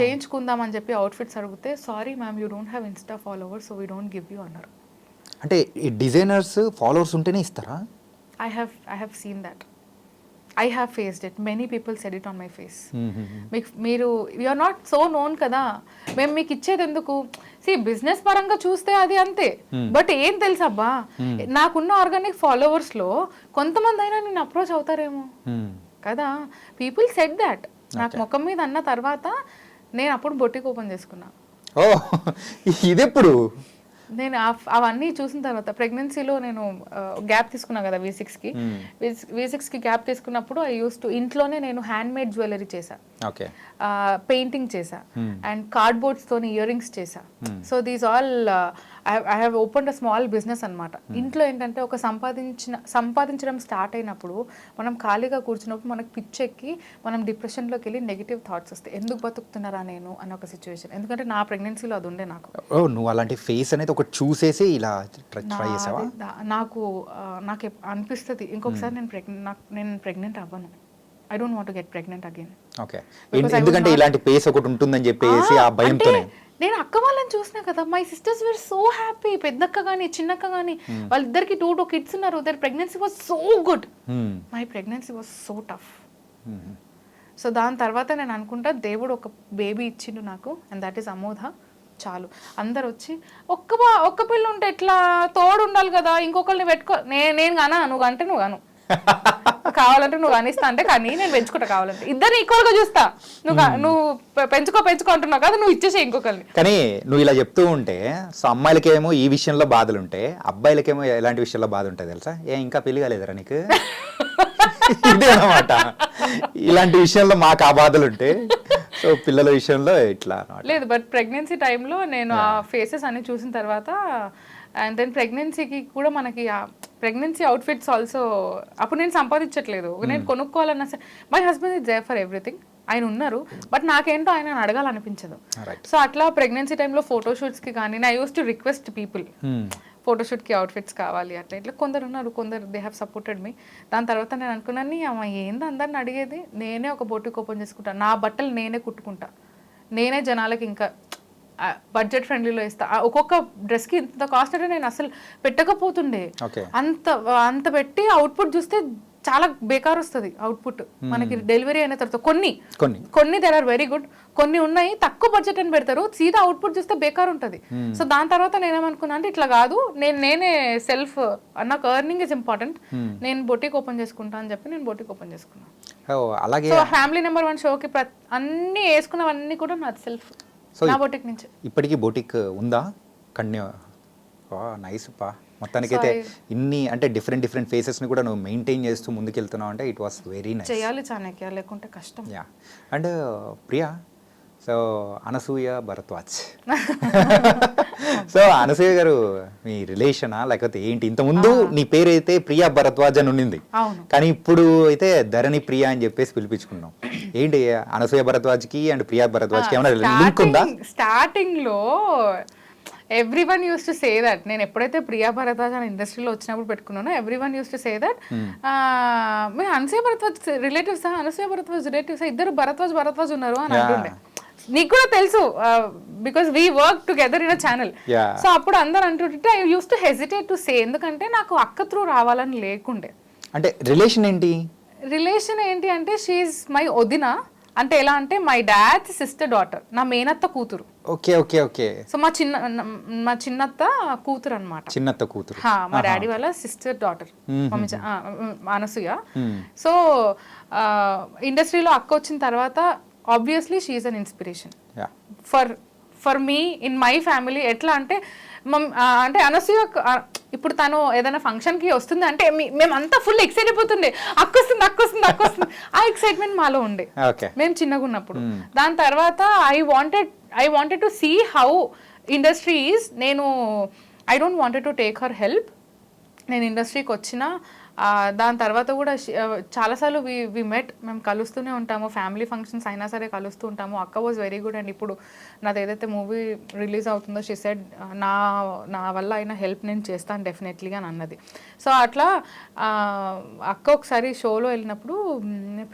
చేయించుకుందాం అని చెప్పి అవుట్ఫిట్స్ అడిగితే, sorry ma'am, you don't have Insta followers, so we don't give you అన్నారు. అంటే ఈ డిజైనర్స్ ఫాలోవర్స్ ఉంటేనే ఇస్తారా? I have seen that. I have faced it. Many people said it on my face. మీరు you are not so known కదా, మేము మీకు ఇచ్చేది ఎందుకు? బిజినెస్ పరంగా చూస్తే అది అంతే, బట్ ఏం తెలుసబ్బా, నాకున్న ఆర్గానిక్ ఫాలోవర్స్లో కొంతమంది అయినా నేను అప్రోచ్ అవుతారేమో కదా. People said that. నాకు ముఖం మీద అన్న తర్వాత నేను అప్పుడు బొటిక్ ఓపెన్ చేసుకున్నా. ఓ, ఇదెప్పుడు? నేను అవన్నీ చూసిన తర్వాత ప్రెగ్నెన్సీలో నేను గ్యాప్ తీసుకున్నా కదా V6కి గ్యాప్ తీసుకున్నప్పుడు ఐ యూస్ టు ఇంట్లోనే నేను హ్యాండ్ మేడ్ జ్యువెలరీ చేశా, పెయింటింగ్ చేశా, అండ్ కార్డ్బోర్డ్స్ తోని ఇయర్ రింగ్స్ చేశా. So these all I have opened a small business అనమాట. ఇంట్లో ఏంటంటే ఒక సంపాదించడం స్టార్ట్ అయినప్పుడు మనం ఖాళీగా కూర్చున్నప్పుడు మనకు పిచ్చెక్కి మనం డిప్రెషన్లోకి వెళ్ళి నెగిటివ్ థాట్స్ వస్తాయి, ఎందుకు బతుకుతున్నారా నేను అన్న ఒక సిచ్యువేషన్. ఎందుకంటే నా ప్రెగ్నెన్సీలో అది ఉండే నాకు. నువ్వు అలాంటి ఫేస్ అనేది ఒకటి చూసేసి ఇలా ట్రై చేసావా? నాకు అనిపిస్తుంది ఇంకొకసారి నేను ప్రెగ్నెంట్ అవ్వను. I don't want to get pregnant again. Okay, ఎందుకంటే ఇలాంటి ఫేస్ ఒకటి ఉంటుందని చెప్పేసి ఆ భయంతోనే. నేను అక్క వాళ్ళని చూసినా కదా, my sisters were so happy. పెద్దక్క కానీ చిన్నక్క కానీ వాళ్ళిద్దరికి 2 kids ఉన్నారు. Their pregnancy was so good, my pregnancy was so tough. So దాని తర్వాత నేను అనుకుంటా, దేవుడు ఒక బేబీ ఇచ్చిండు నాకు, అండ్ దట్ ఈస్ అమోధ. చాలు. అందరు వచ్చి ఒక్క పిల్ల ఉంటే ఎట్లా, తోడు ఉండాలి కదా, ఇంకొకరిని పెట్టుకో. నేను కానా, నువ్వు అంటే నువ్వు కాను, కావాలంటే నువ్వు అనిస్తా అంటే కానీ నేను పెంచుకుంటా, కావాలంటే ఇద్దరు ఈక్వల్ గా చూస్తా. నువ్వు పెంచుకో అంటున్నావు కదా, నువ్వు ఇచ్చేసే ఇంకొకరిని. కానీ నువ్వు ఇలా చెప్తూ ఉంటే, సో అమ్మాయిలకేమో ఈ విషయంలో బాధలు ఉంటాయి, అబ్బాయిలకేమో ఎలాంటి విషయంలో బాధ ఉంటుంది తెలుసా? ఇంకా పెళ్లి కాలేదురా నీకు? ఇదే అన్నమాట. ఇలాంటి విషయంలో మాకు ఆ బాధలు ఉంటాయి, సో పిల్లల విషయంలో ఇట్లా లేదు. బట్ ప్రెగ్నెన్సీ టైంలో నేను ఆ ఫేసెస్ అన్ని చూసిన తర్వాత, అండ్ దెన్ ప్రెగ్నెన్సీకి కూడా మనకి ప్రెగ్నెన్సీ అవుట్ఫిట్స్ ఆల్సో అప్పుడు నేను సంపాదించట్లేదు, నేను కొనుక్కోవాలన్నా సరే my husband is there for everything. ఆయన ఉన్నారు, బట్ నాకేంటో ఆయన అడగాలనిపించదు. సో అట్లా ప్రెగ్నెన్సీ టైంలో ఫోటోషూట్స్కి కానీ I use to request people, ఫోటోషూట్కి అవుట్ఫిట్స్ కావాలి అట్లా ఇట్లా. కొందరు ఉన్నారు, కొందరు దే హ్యావ్ సపోర్టెడ్ మీ. దాని తర్వాత నేను అనుకున్నాను, ఏంది అందరిని అడిగేది, నేనే ఒక బొటిక్ ఓపెన్ చేసుకుంటా, నా బట్టలు నేనే కుట్టుకుంటా, నేనే జనాలకి ఇంకా బడ్జెట్ ఫ్రెండ్లీలో ఇస్తా. ఒక్కొక్క డ్రెస్కి ఇంత కాస్ట్ అంటే నేను అసలు పెట్టకపోతుండే. అంత పెట్టి అవుట్పుట్ చూస్తే చాలా బేకార్ వస్తుంది అవుట్పుట్ మనకి డెలివరీ అయిన తర్వాత. కొన్ని దేర్ ఆర్ వెరీ గుడ్, కొన్ని ఉన్నాయి తక్కువ బడ్జెట్ అని పెడతారు, సీదా అవుట్పుట్ చూస్తే బేకార్ ఉంటుంది. సో దాని తర్వాత నేనేమనుకున్నా అంటే, ఇట్లా కాదు, నేనే సెల్ఫ్, నాకు ఎర్నింగ్ ఇస్ ఇంపార్టెంట్, నేను బొటిక్ ఓపెన్ చేసుకుంటా అని చెప్పి నేను బొటిక్ ఓపెన్ చేసుకున్నాను. సో ఫ్యామిలీ నెంబర్ 1 షోకి అన్ని వేసుకున్నవన్నీ కూడా నాది సెల్ఫ్. సో నా బొటిక్ నుంచి. ఇప్పటికీ బొటిక్ ఉందా? కన్యా నైస్ పా. మొత్తానికైతే ఇన్ని అంటే డిఫరెంట్ ఫేసెస్ని కూడా నువ్వు మెయింటైన్ చేస్తూ ముందుకెళ్తున్నావు అంటే ఇట్ వాస్ వెరీ నైస్. చేయాలి చాణక్య, లేకుంటే కష్టం. Yeah. And Priya, so Anasuya Bharadwaj. So Anasuya గారు మీ రిలేషనా లేకపోతే ఏంటి? ఇంతకుముందు నీ పేరు అయితే ప్రియా భరద్వాజ్ అని ఉండింది, కానీ ఇప్పుడు అయితే ధరణి ప్రియా అని చెప్పేసి పిలిపించుకున్నాం. ఏంటి అనసూయ భరద్వాజ్కి అండ్ ప్రియా భరద్వాజ్కి ఏమైనా లింక్ ఉందా? స్టార్టింగ్ లో everyone used to say that, నేను ఎప్పుడైతే ప్రియా భరద్వాజ్ అని ఇండస్ట్రీలో వచ్చినప్పుడు పెట్టుకున్నానో everyone used to say that మేము అనసూయ భరద్వాజ్ రిలేటివ్సా, అనసూయ భరద్వాజ్ రిలేటివ్సా, ఇద్దరు భరద్వాజ్ ఉన్నారు అని అంటుండే. నీకు కూడా తెలుసు because we work together in a channel. So అప్పుడు అందరు అంటుంటే I use to hesitate to say, ఎందుకంటే నాకు అక్క త్రూ రావాలని లేకుండే. అంటే రిలేషన్ ఏంటి అంటే షీఈ్ మై వదిన. అంటే ఎలా అంటే మై డాడ్ సిస్టర్ డాటర్, నా మేనత్త కూతురు. ఓకే. సో మా చిన్నత్త కూతురు అనమాట. చిన్నత్త కూతురు మా డాడీ వాళ్ళ సిస్టర్ డాటర్ అనసూయ. సో ఇండస్ట్రీలో అక్క వచ్చిన తర్వాత obviously she is an inspiration for me in my family. ఎట్లా అంటే అంటే అనసూయ ఇప్పుడు తను ఏదైనా ఫంక్షన్ కి వస్తుంది అంటే మేమంతా ఫుల్ ఎక్సైట్ అయిపోతుండే, అక్క వస్తుంది. ఆ ఎక్సైట్మెంట్ మాలో ఉండే మేము చిన్నగా ఉన్నప్పుడు. దాని తర్వాత I wanted to see how industry is. I don't wanted to take her help. నేను ఇండస్ట్రీకి వచ్చిన దాని తర్వాత కూడా చాలాసార్లు వి మెట్, మేము కలుస్తూనే ఉంటాము, ఫ్యామిలీ ఫంక్షన్స్ అయినా సరే కలుస్తూ ఉంటాము. అక్క వాజ్ వెరీ గుడ్. అండ్ ఇప్పుడు నాది ఏదైతే మూవీ రిలీజ్ అవుతుందో షీ సెడ్ నా వల్ల అయినా హెల్ప్ నేను చేస్తాను డెఫినెట్లీగా అని అన్నది. సో అట్లా అక్క ఒకసారి షోలో వెళ్ళినప్పుడు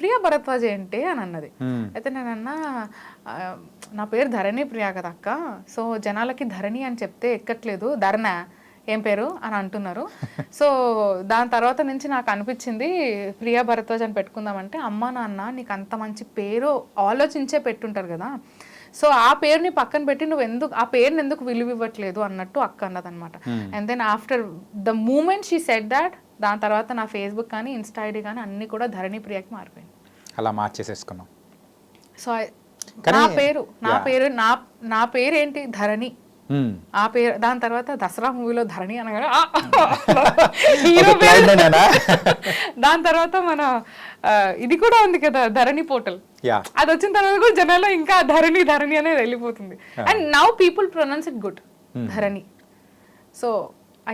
ప్రియా భరద్వాజ్ ఏంటి అని అన్నది. అయితే నేను అన్నా నా పేరు ధరణి ప్రియా కదా అక్క, సో జనాలకి ధరణి అని చెప్తే ఎక్కట్లేదు, ధరణ ఏం పేరు అని అంటున్నారు. సో దాని తర్వాత నుంచి నాకు అనిపించింది ప్రియా భరద్వాజ్ అని పెట్టుకుందామంటే, అమ్మ నాన్న నీకు అంత మంచి పేరు ఆలోచించే పెట్టుంటారు కదా, సో ఆ పేరుని పక్కన పెట్టి ఆ పేరుని ఎందుకు విలువ ఇవ్వట్లేదు అన్నట్టు అక్క అన్నదనమాట. And then after the moment she said that, దాని తర్వాత నా ఫేస్బుక్ కానీ ఇన్స్టా ఐడి కానీ అన్ని కూడా ధరణి ప్రియాకి మారిపోయింది. అలా మార్చేసేసుకున్నాం. సో నా పేరు ఏంటి ధరణి, ఆ పేరు. దాని తర్వాత దసరా మూవీలో ధరణి అనగా హీరో పేరు. దాని తర్వాత మన ఇది కూడా ఉంది కదా ధరణి పోర్టల్, అది వచ్చిన తర్వాత కూడా జనాల్లో ఇంకా ధరణి అనేది వెళ్ళిపోతుంది. And now people pronounce it good, Dharani. So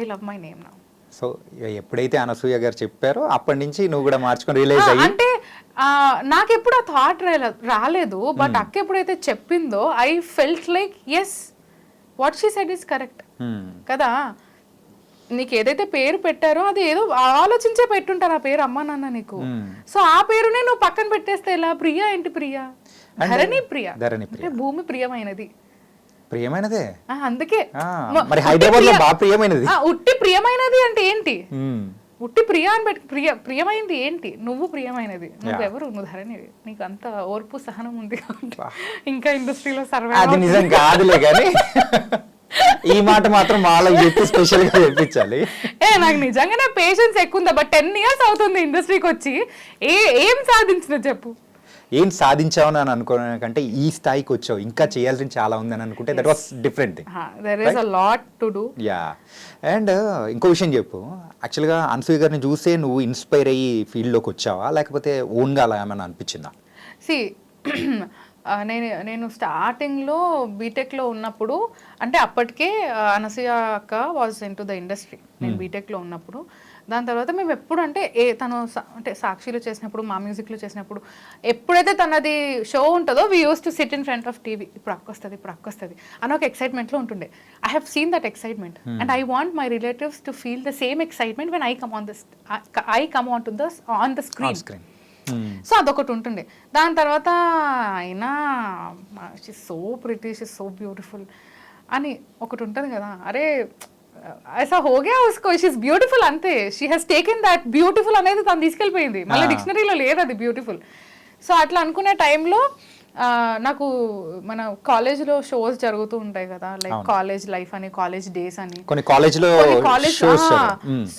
I love my name now. So ఎప్పుడైతే అనసూయ గారు చెప్పారో అప్పటి నుంచి నువ్వు కూడా మార్చుకొని రిలీజ్ అయ్యి. అంటే నాకెప్పుడు ఆ థాట్ రాలేదు, బట్ అక్క ఎప్పుడైతే చెప్పిందో I felt like yes, what she said is correct కదా. నీకు ఏదైతే పేరు పెట్టారో అది ఏదో ఆలోచించే పెట్టుంటారు ఆ పేరు అమ్మా నాన్న నీకు. సో ఆ పేరునే నువ్వు పక్కన పెట్టేస్తే ఎలా? ప్రియా ఏంటి ప్రియా, ధరణి ప్రియా అంటే భూమి ప్రియమైనది. ప్రియమైనదే అందుకే మరి హైదరాబాద్ లో బాగా ప్రియమైనది. ఉట్టి ప్రియమైనది అంటే ఏంటి? ఉట్టి ప్రియా అని పెట్టి ప్రియమైంది ఏంటి? నువ్వు ప్రియమైనది, నువ్వెవరు? నువ్వు ధరణివి, నీకు అంత ఓర్పు సహనం ఉంది కాబట్టి ఇంకా ఇండస్ట్రీలో సర్వే. అది నిజం కాదులే కానీ ఈ మాట మాత్రం మాలో చెప్పి స్పెషల్ గా చెప్పించాలి. నాకు నిజంగానే పేషెన్స్ ఎక్కువ ఉందా, బట్ 10 years అవుతుంది ఇండస్ట్రీకి వచ్చి. ఏం సాధించిన చెప్పు? ఏం సాధించావు అని అనుకోవడానికంటే ఈ స్థాయికి వచ్చావు, ఇంకా చేయాల్సింది చాలా ఉంది అని అనుకుంటే that was different. There is a lot to do. Yeah. And ఇంకో విషయం చెప్పు, యాక్చువల్గా అనసూయ గారిని చూసే నువ్వు ఇన్స్పైర్ అయ్యి ఫీల్డ్లోకి వచ్చావా, లేకపోతే ఓన్గా అలా ఏమైనా అనిపించిందా? నేను స్టార్టింగ్లో బీటెక్లో ఉన్నప్పుడు, అంటే అప్పటికే అనసూయ అక్క was in to the industry నేను బీటెక్లో ఉన్నప్పుడు. దాని తర్వాత మేము ఎప్పుడు అంటే తను అంటే సాక్షిలో చేసినప్పుడు, మా మ్యూజిక్లో చేసినప్పుడు, ఎప్పుడైతే తనది షో ఉంటుందో we use to SIT in front of TV. ఇప్పుడు అక్క వస్తుంది అని ఒక ఎక్సైట్మెంట్లో ఉంటుండే. I have seen that excitement and I want my relatives to feel the same excitement when I come on the screen. So అదొకటి ఉంటుండే. దాని తర్వాత అయినా she so pretty, she so beautiful అని ఒకటి ఉంటుంది కదా. అరే ऐसा हो गया उसको, షీ ఇస్ బ్యూటిఫుల్ అంతే. She has taken that beautiful అనేది తను తీసుకెళ్ళిపోయింది, మళ్ళీ డిక్షనరీలో లేదు అది బ్యూటిఫుల్. సో అట్లా అనుకునే టైంలో నాకు మన కాలేజ్లో షోస్ జరుగుతూ ఉంటాయి కదా, లైక్ కాలేజ్ లైఫ్ అని, కాలేజ్ డేస్ అని, కాలేజ్.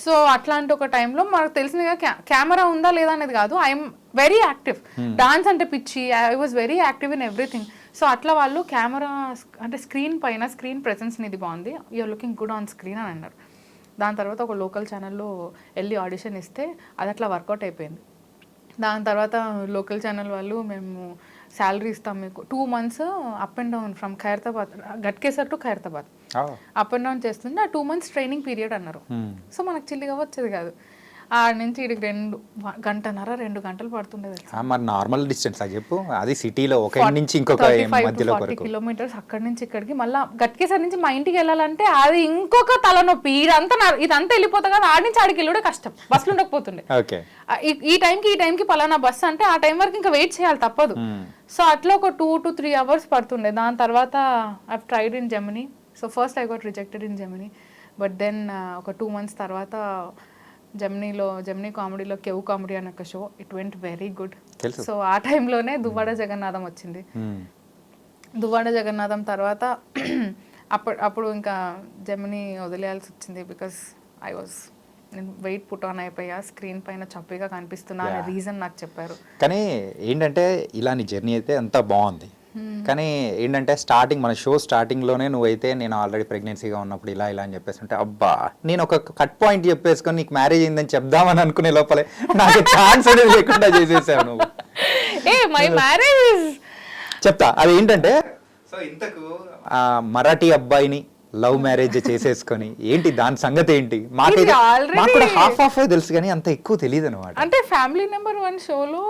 సో అట్లాంటి ఒక టైంలో మనకు తెలిసింది కదా, కెమెరా ఉందా లేదా అనేది కాదు, ఐఎమ్ వెరీ యాక్టివ్. డాన్స్ అంటే పిచ్చి, I was very active in everything. So అట్లా వాళ్ళు కెమెరా అంటే స్క్రీన్ పైన స్క్రీన్ ప్రెసెన్స్ ఇది బాగుంది, you're looking good on screen అని అన్నారు. దాని తర్వాత ఒక లోకల్ ఛానల్లో వెళ్ళి ఆడిషన్ ఇస్తే అది అట్లా వర్కౌట్ అయిపోయింది. దాని తర్వాత లోకల్ ఛానల్ వాళ్ళు మేము శాలరీ ఇస్తాం మీకు 2 months up and down from Khairatabad, Ghatkesar to Khairatabad up and down చేస్తుంది. ఆ 2 months ట్రైనింగ్ పీరియడ్ అన్నారు. సో మనకు చిల్లిగా వచ్చేది కాదు. ఆడ నుంచి ఇక్కడికి 2 గంటలు పడుతుండేది. మరి నార్మల్ డిస్టెన్స్ అది చెప్పు, అది సిటీలో ఒక ఇంటి నుంచి ఇంకొక మధ్యలో 40 kilometers అక్కడి నుంచి ఇక్కడికి. మళ్ళీ గట్కేసర్ నుంచి మా ఇంటికి వెళ్ళాలంటే అది ఇంకొక తలనొప్పి. ఇదంతా వెళ్ళిపోతా కదా, ఆడి నుంచి ఆడికి వెళ్ళడే కష్టం, బస్సులు ఉండకపోతుండే. ఈ టైంకి పలానా బస్సు అంటే ఆ టైం వరకు ఇంకా వెయిట్ చేయాలి తప్పదు. సో అట్లా ఒక 2 to 3 hours పడుతుండే. దాని తర్వాత I tried in Gemini. So first I got rejected in Gemini, but then ఒక 2 months తర్వాత జెమినీ కామెడీలో కెవ్ కామెడీ అనే ఒక show, it went very good. So ఆ టైంలోనే దువ్వాడ జగన్నాథం వచ్చింది. దువ్వాడ జగన్నాథం తర్వాత అప్పుడు ఇంకా జెమినీ వదిలేయాల్సి వచ్చింది. బికాస్ నేను వెయిట్ పుట్ ఆన్ అయిపోయా, స్క్రీన్ పైన చప్పిగా కనిపిస్తున్నా అనే రీజన్ నాకు చెప్పారు. కానీ ఏంటంటే ఇలాంటి జర్నీ అయితే అంతా బాగుంది. కానీ ఏంటంటే స్టార్టింగ్ మన షో స్టార్టింగ్లోనే నువ్వైతే నేను ఆల్రెడీ ప్రెగ్నెన్సీగా ఉన్నప్పుడు ఇలా అని చెప్పేసి ఉంటే అబ్బా నేను ఒక కట్ పాయింట్ చెప్పేసుకొని నీకు మ్యారేజ్ అయిందని చెప్దామని అనుకునే లోపలే నాకు ఛాన్స్ అనేది లేకుండా చేసేసావు నువ్వు. మై మ్యారేజ్ చెప్తా. అది ఏంటంటే సో ఇంతకు మరాఠీ అబ్బాయిని లవ్ మ్యారేజ్ చేసేసుకొని ఏంటి దాని సంగతి ఏంటి? మాకు కూడా హాఫ్ తెలుసు కానీ అంత ఎక్కువ తెలియదు అనమాట. అంటే ఫ్యామిలీ నెంబర్ 1 షోలో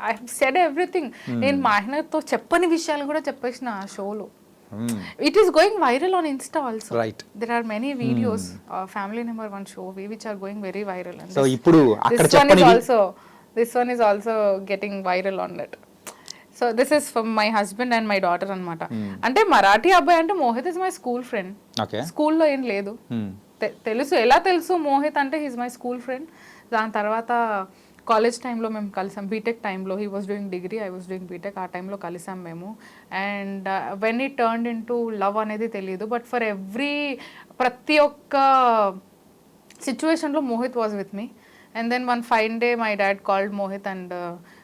ఐ సెడ్ ఎవ్రీథింగ్. నేను మా ఆయనతో చెప్పని విషయాలు కూడా చెప్పేసిన ఆ షోలో. It is going viral on insta also. Right, there are many videos family number 1 show which are going very viral. So ఇప్పుడు అక్కడ చెప్పని this one is also getting viral on that. So this is for my husband and my daughter అనమాట. అంటే మరాఠీ అబ్బాయి అంటే Mohit is my school friend. స్కూల్లో ఏం లేదు, తెలుసు. ఎలా తెలుసు మోహిత్ అంటే హీస్ మై స్కూల్ ఫ్రెండ్. దాని తర్వాత కాలేజ్ టైంలో మేము కలిసాం. బీటెక్ టైంలో he was doing degree, I was doing B Tech. ఆ టైంలో కలిసాం మేము. And when it turned into love అనేది తెలియదు. బట్ ఫర్ ప్రతి ఒక్క సిచ్యువేషన్లో Mohit was with me. And then one fine day my dad called Mohit and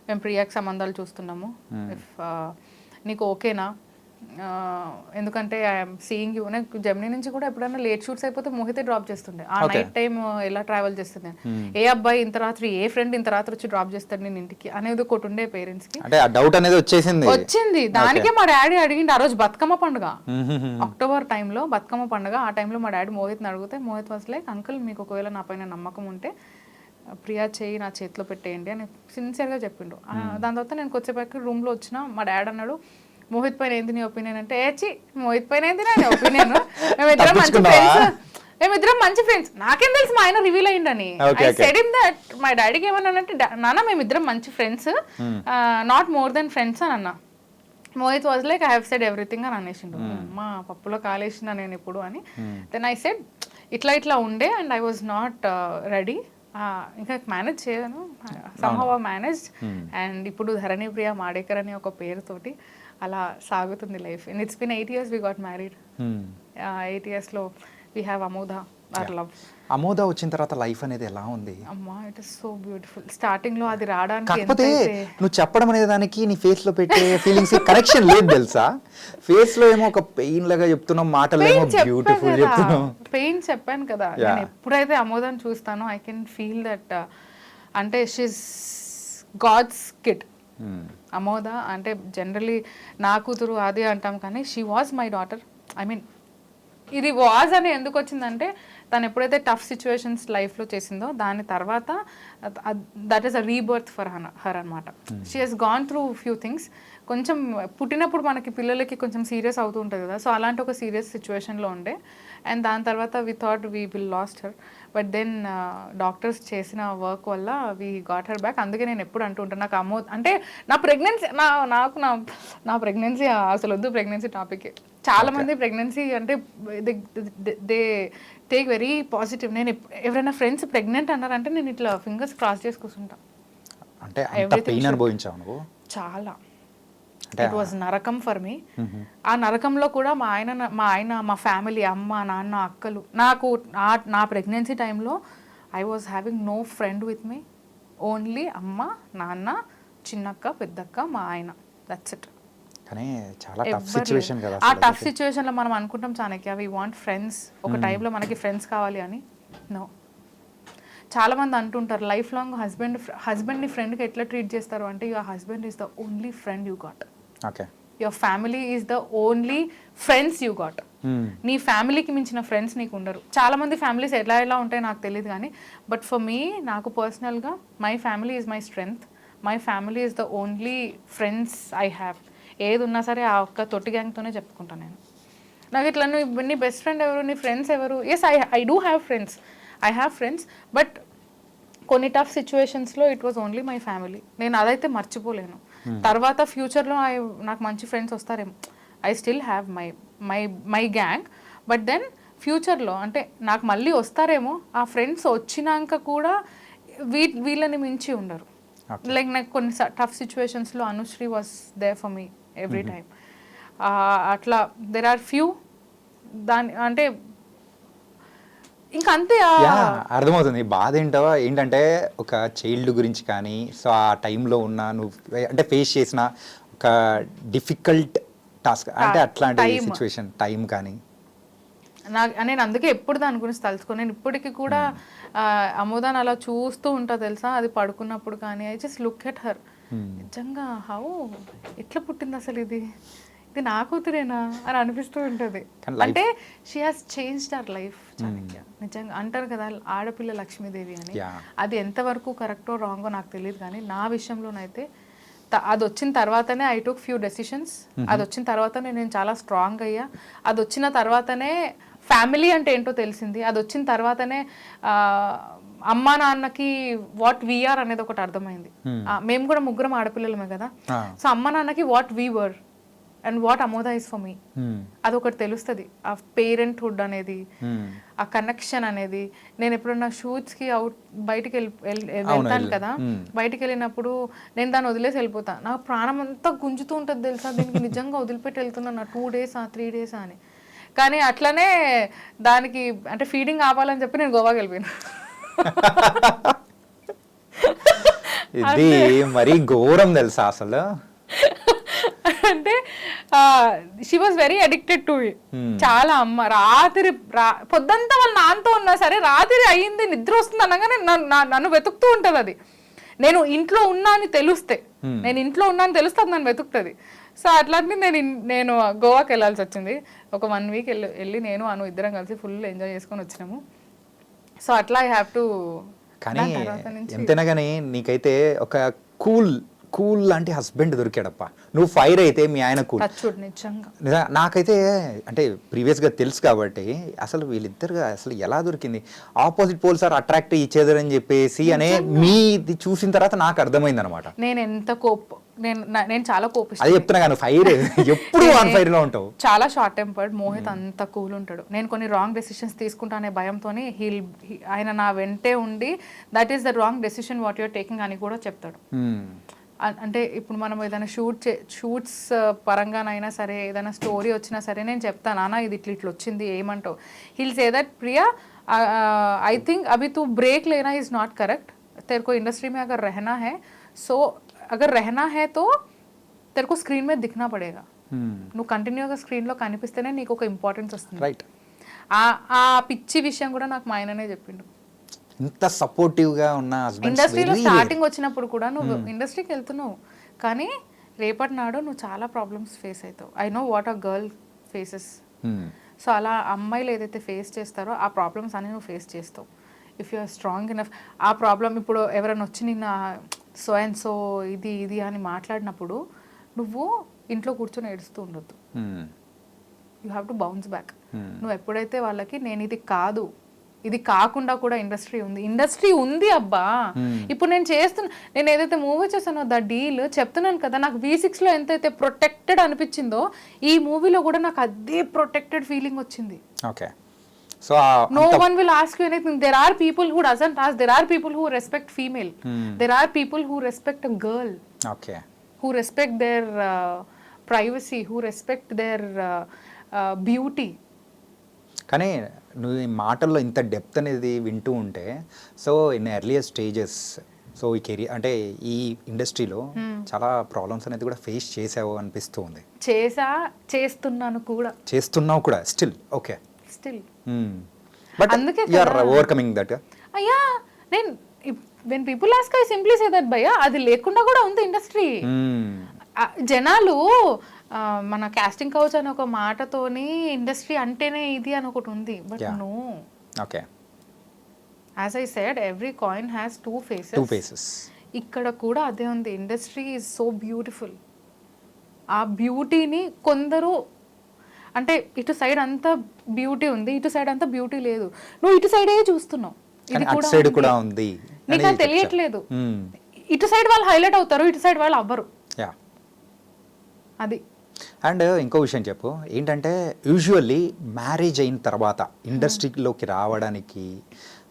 మేము ప్రియాకి సంబంధాలు చూస్తున్నాము, ఇఫ్ నీకు ఓకేనా, ఎందుకంటే ఐఎమ్ సీయింగ్ యూ. నాకు జెమినీ నుంచి కూడా ఎప్పుడైనా లేట్ షూట్స్ అయిపోతే మోహితే డ్రాప్ చేస్తుండే. ఆ నైట్ టైం ఎలా ట్రావెల్ చేస్తుంది, ఏ అబ్బాయి ఇంత రాత్రి, ఏ ఫ్రెండ్ ఇంత రాత్రి వచ్చి డ్రాప్ చేస్తాడు నేను ఇంటికి అనేది ఒకటి ఉండే పేరెంట్స్ కి. అంటే ఆ డౌట్ అనేది వచ్చింది. దానికే మా డాడీ అడిగింది ఆ రోజు బతుకమ్మ పండుగ, అక్టోబర్ టైంలో బతుకమ్మ పండుగ. ఆ టైంలో మా డాడీ మోహిత్ని అడిగితే మోహిత్ వాస్ లైక్, అంకుల్ మీకు ఒకవేళ నా పైన నమ్మకం ఉంటే ప్రియా చేయి నా చేతిలో పెట్టేయండి అని సిన్సియర్గా చెప్పిండు. దాని తర్వాత నేను కొద్దిసేపు రూమ్లో వచ్చిన, మా డాడీ అన్నాడు మోహిత్ పైన ఏంది నీ ఒపీనియన్ అంటే, మోహిత్ పైన ఏంది నా ఒపీనియన్, మేమిద్దరం మంచి ఫ్రెండ్స్. నాకేం తెలుసు మా ఆయన రివీల్ అయ్యిండని. ఐ సెడ్ హిమ్ దట్ మా డాడీకి ఏమన్నానంటే, నాన్న మేమిద్దరం మంచి friends, not more than friends అని అన్నా. Mohit was like I have said everything అని అనేసిండు. మా పప్పులో కాలేసిన నేను ఇప్పుడు అని. దెన్ ఐ సెడ్ ఇట్లా ఉండే and I was not ready, ఇంకా మేనేజ్ చేయను, సమ్హౌ మేనేజ్డ్. అండ్ ఇప్పుడు ధరణి ప్రియా మాడేకర్ అనే ఒక పేరుతోటి అలా సాగుతుంది life. And it's been 8 years we got married. 8 yearsలో we have Amoda, our love. Amoda వచ్చిన తర్వాత లైఫ్ అనేది ఎలా ఉంది? అమ్మా it is so beautiful. Starting లో అది రావడానికి, కాకపోతే నువ్వు చెప్పడం అనే దానికి నీ ఫేస్ లో పెట్టే ఫీలింగ్స్ కనెక్షన్ లేదు తెలుసా. ఫేస్ లో ఏమో ఒక పెయిన్ లాగా చెప్తున్నావు, మాటలు ఏమో బ్యూటిఫుల్ చెప్తున్నావు. పెయిన్ చెప్పాను కదా, నేను ఎప్పుడైతే అమోదాన్ని చూస్తానో ఐ కెన్ ఫీల్ దట్, అంటే షీస్ గాడ్స్ కిడ్. అమోద అంటే జనరలీ నా కూతురు అది అంటాం కానీ she was my daughter. I mean ఇది వాజ్ అని ఎందుకు వచ్చిందంటే, తను ఎప్పుడైతే టఫ్ సిచ్యువేషన్స్ లైఫ్లో చేసిందో దాని తర్వాత that is a rebirth for her అనమాట. She has gone through few things. కొంచెం పుట్టినప్పుడు మనకి పిల్లలకి కొంచెం సీరియస్ అవుతూ ఉంటుంది కదా, సో అలాంటి ఒక సీరియస్ సిచ్యువేషన్లో ఉండే. అండ్ దాని తర్వాత we thought we will lost her, but then doctors చేసిన వర్క్ వల్ల వీ గాట్ హర్ బ్యాక్. అందుకే నేను ఎప్పుడు అంటుంటాను, నాకు అంటే నా ప్రెగ్నెన్సీ నా ప్రెగ్నెన్సీ అసలు వద్దు, ప్రెగ్నెన్సీ టాపిక్. చాలా మంది ప్రెగ్నెన్సీ అంటే దే టేక్ వెరీ పాజిటివ్. నేను ఎవరైనా ఫ్రెండ్స్ ప్రెగ్నెంట్ అన్నారంటే నేను ఇట్లా ఫింగర్స్ క్రాస్ చేసి కూర్చుంటా. అంటే పెయిన్ అనుభవించావు నువ్వు చాలా. ఇట్ వాజ్ నరకం ఫర్ మీ. ఆ నరకంలో కూడా మా ఆయన మా ఫ్యామిలీ, అమ్మ నాన్న అక్కలు, నాకు నా ప్రెగ్నెన్సీ టైంలో I was having no friend with me, only అమ్మ నాన్న చిన్నక్క పెద్దక్క మా ఆయన, దట్స్ ఇట్. కానీ చాలా టఫ్ ఎవ్వరు సిచ్యువేషన్ లేరు. కదా ఆ అసలు టఫ్ అది. సిచ్యువేషన్లో మనం అనుకుంటాం చాణక్య వి వాంట్ ఫ్రెండ్స్, ఒక టైంలో మనకి ఫ్రెండ్స్ కావాలి అని. నో, చాలా మంది అంటుంటారు లైఫ్ లాంగ్ హస్బెండ్ని ఫ్రెండ్కి ఎట్లా ట్రీట్ చేస్తారు అంటే your husband is the only friend you got, okay. Your family is the only friends you got. నీ ఫ్యామిలీకి మించిన ఫ్రెండ్స్ నీకు ఉండరు. చాలా మంది ఫ్యామిలీస్ ఎలా ఎలా ఉంటాయో నాకు తెలియదు కానీ బట్ ఫర్ మీ, నాకు పర్సనల్గా my family is my strength, my family is the only friends I have. ఏది ఉన్నా సరే ఆ ఒక్క తొట్టి గ్యాంగ్తోనే చెప్పుకుంటాను నేను. నాకు ఇట్లా నువ్వు నీ బెస్ట్ ఫ్రెండ్ ఎవరు, నీ ఫ్రెండ్స్ ఎవరు? Yes, I do have friends, I have friends, but కొన్ని టఫ్ సిచ్యువేషన్స్లో it was only my family. నేను అదైతే మర్చిపోలేను. తర్వాత ఫ్యూచర్లో నాకు మంచి ఫ్రెండ్స్ వస్తారేమో, I still have my gang, but then ఫ్యూచర్లో అంటే నాకు మళ్ళీ వస్తారేమో, ఆ ఫ్రెండ్స్ వచ్చినాక కూడా వీళ్ళని మించి ఉండరు. లైక్ నాకు కొన్ని టఫ్ సిచ్యువేషన్స్లో Anushree was there for me every time. అట్లా దెర్ ఆర్ ఫ్యూ దాని అంటే ఇంకా అంతే. అర్థమవుతుంది బాధ ఏంటంటే ఒక చైల్డ్ గురించి కానీ, సో ఆ టైంలో ఉన్న నువ్వు అంటే ఫేస్ చేసిన ఒక డిఫికల్ట్ టాస్క్ అంటే అట్లాంటి సిచ్యువేషన్ టైం కానీ. నేను అందుకే ఎప్పుడు దాని గురించి తలుచుకో. నేను ఇప్పటికీ కూడా అమోదాన్ని అలా చూస్తూ ఉంటా తెలుసా, అది పడుకున్నప్పుడు కానీ I just look at her. నిజంగా హౌ ఎట్లా పుట్టింది అసలు ఇది నా కూతురేనా అని అనిపిస్తూ ఉంటుంది. అంటే she has changed our life Chanakya. నిజంగా అంటారు కదా ఆడపిల్ల లక్ష్మీదేవి అని, అది ఎంతవరకు కరెక్టో రాంగో నాకు తెలియదు కానీ నా విషయంలోనైతే అది వచ్చిన తర్వాతనే ఐ టుక్ ఫ్యూ డెసిషన్స్. అది వచ్చిన తర్వాతనే నేను చాలా స్ట్రాంగ్ అయ్యా. అది వచ్చిన తర్వాతనే ఫ్యామిలీ అంటే ఏంటో తెలిసింది. అది వచ్చిన తర్వాతనే అమ్మా నాన్నకి వాట్ వీఆర్ అనేది ఒకటి అర్థమైంది. మేము కూడా ముగ్గురం ఆడపిల్లలమే కదా, సో అమ్మ నాన్నకి what we were and what Amoda is for me, అదొకటి తెలుస్తుంది. ఆ పేరెంట్హుడ్ అనేది, ఆ కనెక్షన్ అనేది. నేను ఎప్పుడన్నా షూట్స్కి బయటికి వెళ్తాను కదా, బయటికి వెళ్ళినప్పుడు నేను దాన్ని వదిలేసి వెళ్ళిపోతాను. నాకు ప్రాణం అంతా గుంజుతూ ఉంటుంది తెలుసా, దీనికి నిజంగా వదిలిపెట్టి వెళ్తున్నాను 2 days 3 days అని. కానీ అట్లనే దానికి అంటే ఫీడింగ్ ఆపాలని చెప్పి నేను గోవాకి వెళ్ళిపోయాను. ఇది మరీ ఘోరం తెలుసా అసలు. అంటే she was very addicted to it. చాలా అమ్మ రాత్రి పొద్దంతా వాళ్ళ నాన్నతో ఉన్నా సరే రాత్రి అయ్యింది నిద్ర వస్తుంది అనగానే నన్ను వెతుకుతూ ఉంటుంది. అది నేను ఇంట్లో ఉన్నా అని తెలిస్తే, నేను ఇంట్లో ఉన్నా అని తెలిస్తే అది నన్ను వెతుకుతుంది. సో అట్లాంటి నేను గోవాకి వెళ్ళాల్సి వచ్చింది. ఒక 1 week వెళ్ళి నేను అను ఇద్దరం కలిసి ఫుల్ ఎంజాయ్ చేసుకొని వచ్చినాము. సో అట్లా ఐ హ్యావ్ టు. కానీ ఎంతైనా కానీ నీకైతే ఒక కూల్ లాంటి హస్బెండ్ దొరికాడప్ప. నువ్వు ఫైర్ అయితే మీ ఆయన కూల్. నిజంగా నాకైతే అంటే ప్రీవియస్గా తెలుసు కాబట్టి అసలు వీళ్ళిద్దరు అసలు ఎలా దొరికింది. Opposite poles are attract each other అని చెప్పేసి అనే మీది చూసిన తర్వాత నాకు అర్థమైంది అనమాట. నేను ఎంత నేను చాలా కోపిస్తాను. అది చెప్తున్నా కానీ ఫైర్ ఎప్పుడు ఆన్ ఫైర్ లో ఉంటావు. చాలా షార్ట్ టెంపర్డ్. మోహిత్ అంత కూల్ ఉంటాడు. నేను కొన్ని రాంగ్ డెసిషన్స్ తీసుకుంటానే భయంతోనే ఆయన నా వెంటే ఉండి that is the wrong decision what you're taking అని కూడా చెప్తాడు. అంటే ఇప్పుడు మనం ఏదైనా షూట్స్ పరంగానైనా సరే, ఏదైనా స్టోరీ వచ్చినా సరే నేను చెప్తాను నాన్న ఇది ఇట్లా వచ్చింది ఏమంటావు. Hill say that Priya I think अभी तू ब्रेक लेना इज नॉट करेक्ट. तेरे को इंडस्ट्री में अगर रहना है, सो अगर रहना है तो तेरे को स्क्रीन में दिखना पड़ेगा. నువ్వు కంటిన్యూగా స్క్రీన్లో కనిపిస్తేనే నీకు ఒక ఇంపార్టెన్స్ వస్తుంది. రైట్. ఆ పిచ్చి విషయం కూడా నాకు మా ఆయననే చెప్పిండు. ఇంత సపోర్టివ్గా ఉన్న ఇండస్ట్రీలో స్టార్టింగ్ వచ్చినప్పుడు కూడా నువ్వు ఇండస్ట్రీకి వెళ్తున్నావు కానీ రేపటి నాడు నువ్వు చాలా ప్రాబ్లమ్స్ ఫేస్ అవుతావు. I know what a girl faces. So అలా అమ్మాయిలు ఏదైతే ఫేస్ చేస్తారో ఆ ప్రాబ్లమ్స్ అన్ని నువ్వు ఫేస్ చేస్తావు if you are strong enough. ఆ ప్రాబ్లం ఇప్పుడు ఎవరైనా వచ్చి నిన్న సో అండ్ సో ఇది అని మాట్లాడినప్పుడు నువ్వు ఇంట్లో కూర్చొని ఏడుస్తూ ఉండొద్దు. You have to bounce back. నువ్వు ఎప్పుడైతే వాళ్ళకి నేను ఇది కాదు, ఇది కాకుండా కూడా ఇండస్ట్రీ ఉంది అబ్బా. ఇప్పుడు నేను ఏదైతే మూవీ చేశానో ద డీల్ చెప్తున్నాను కదా, నాకు V6లో ఎంతైతే ప్రొటెక్టెడ్ అనిపించిందో ఈ మూవీలో కూడా నాకు అదే ప్రొటెక్టెడ్ ఫీలింగ్ వచ్చింది. Okay. So no one will ask you anything. There are people who doesn't ask. There are people who respect female. There are people who respect a girl. Okay. Who respect their privacy, who respect their beauty. కానీ నువ్వు ఈ మాటల్లో ఇంత depth అనేది వింటూ ఉంటే, so in earlier stages so ఈ career అంటే ఈ ఇండస్ట్రీలో చాలా ప్రాబ్లమ్స్ అనేది కూడా ఫేస్ చేసావు అనిపిస్తూ ఉంది. చేస్తున్నాను కూడా, చేస్తున్నావు కూడా స్టిల్. Okay, still. బట్ అందుకే యు ఆర్ ఓవర్కమింగ్ దట్. అయ్యా నేను when people ask I simply say that భయ్యా, అది లేకుండా కూడా ఉంది ఇండస్ట్రీ. జనాలు మన కాస్టింగ్ కౌచ్ అని ఒక మాటతోని ఇండస్ట్రీ అంటేనే ఇది అని ఒకటి ఉంది, but no. Okay, as I said every coin has two faces. ఇక్కడ కూడా అదే ఉంది. Industry is so beautiful. ఆ బ్యూటీని కొందరు అంటే ఇటు సైడ్ అంతా బ్యూటీ ఉంది, ఇటు సైడ్ అంతా బ్యూటీ లేదు, నువ్వు ఇటు సైడే చూస్తున్నావు, ఇది కూడా ఉంది, నీకు అది తెలియట్లేదు. ఇటు సైడ్ వాళ్ళు హైలైట్ అవుతారు, ఇటు సైడ్ వాళ్ళు అవ్వరు. అది. అండ్ ఇంకో విషయం చెప్పు ఏంటంటే, యూజువల్లీ మ్యారేజ్ అయిన తర్వాత ఇండస్ట్రీలోకి రావడానికి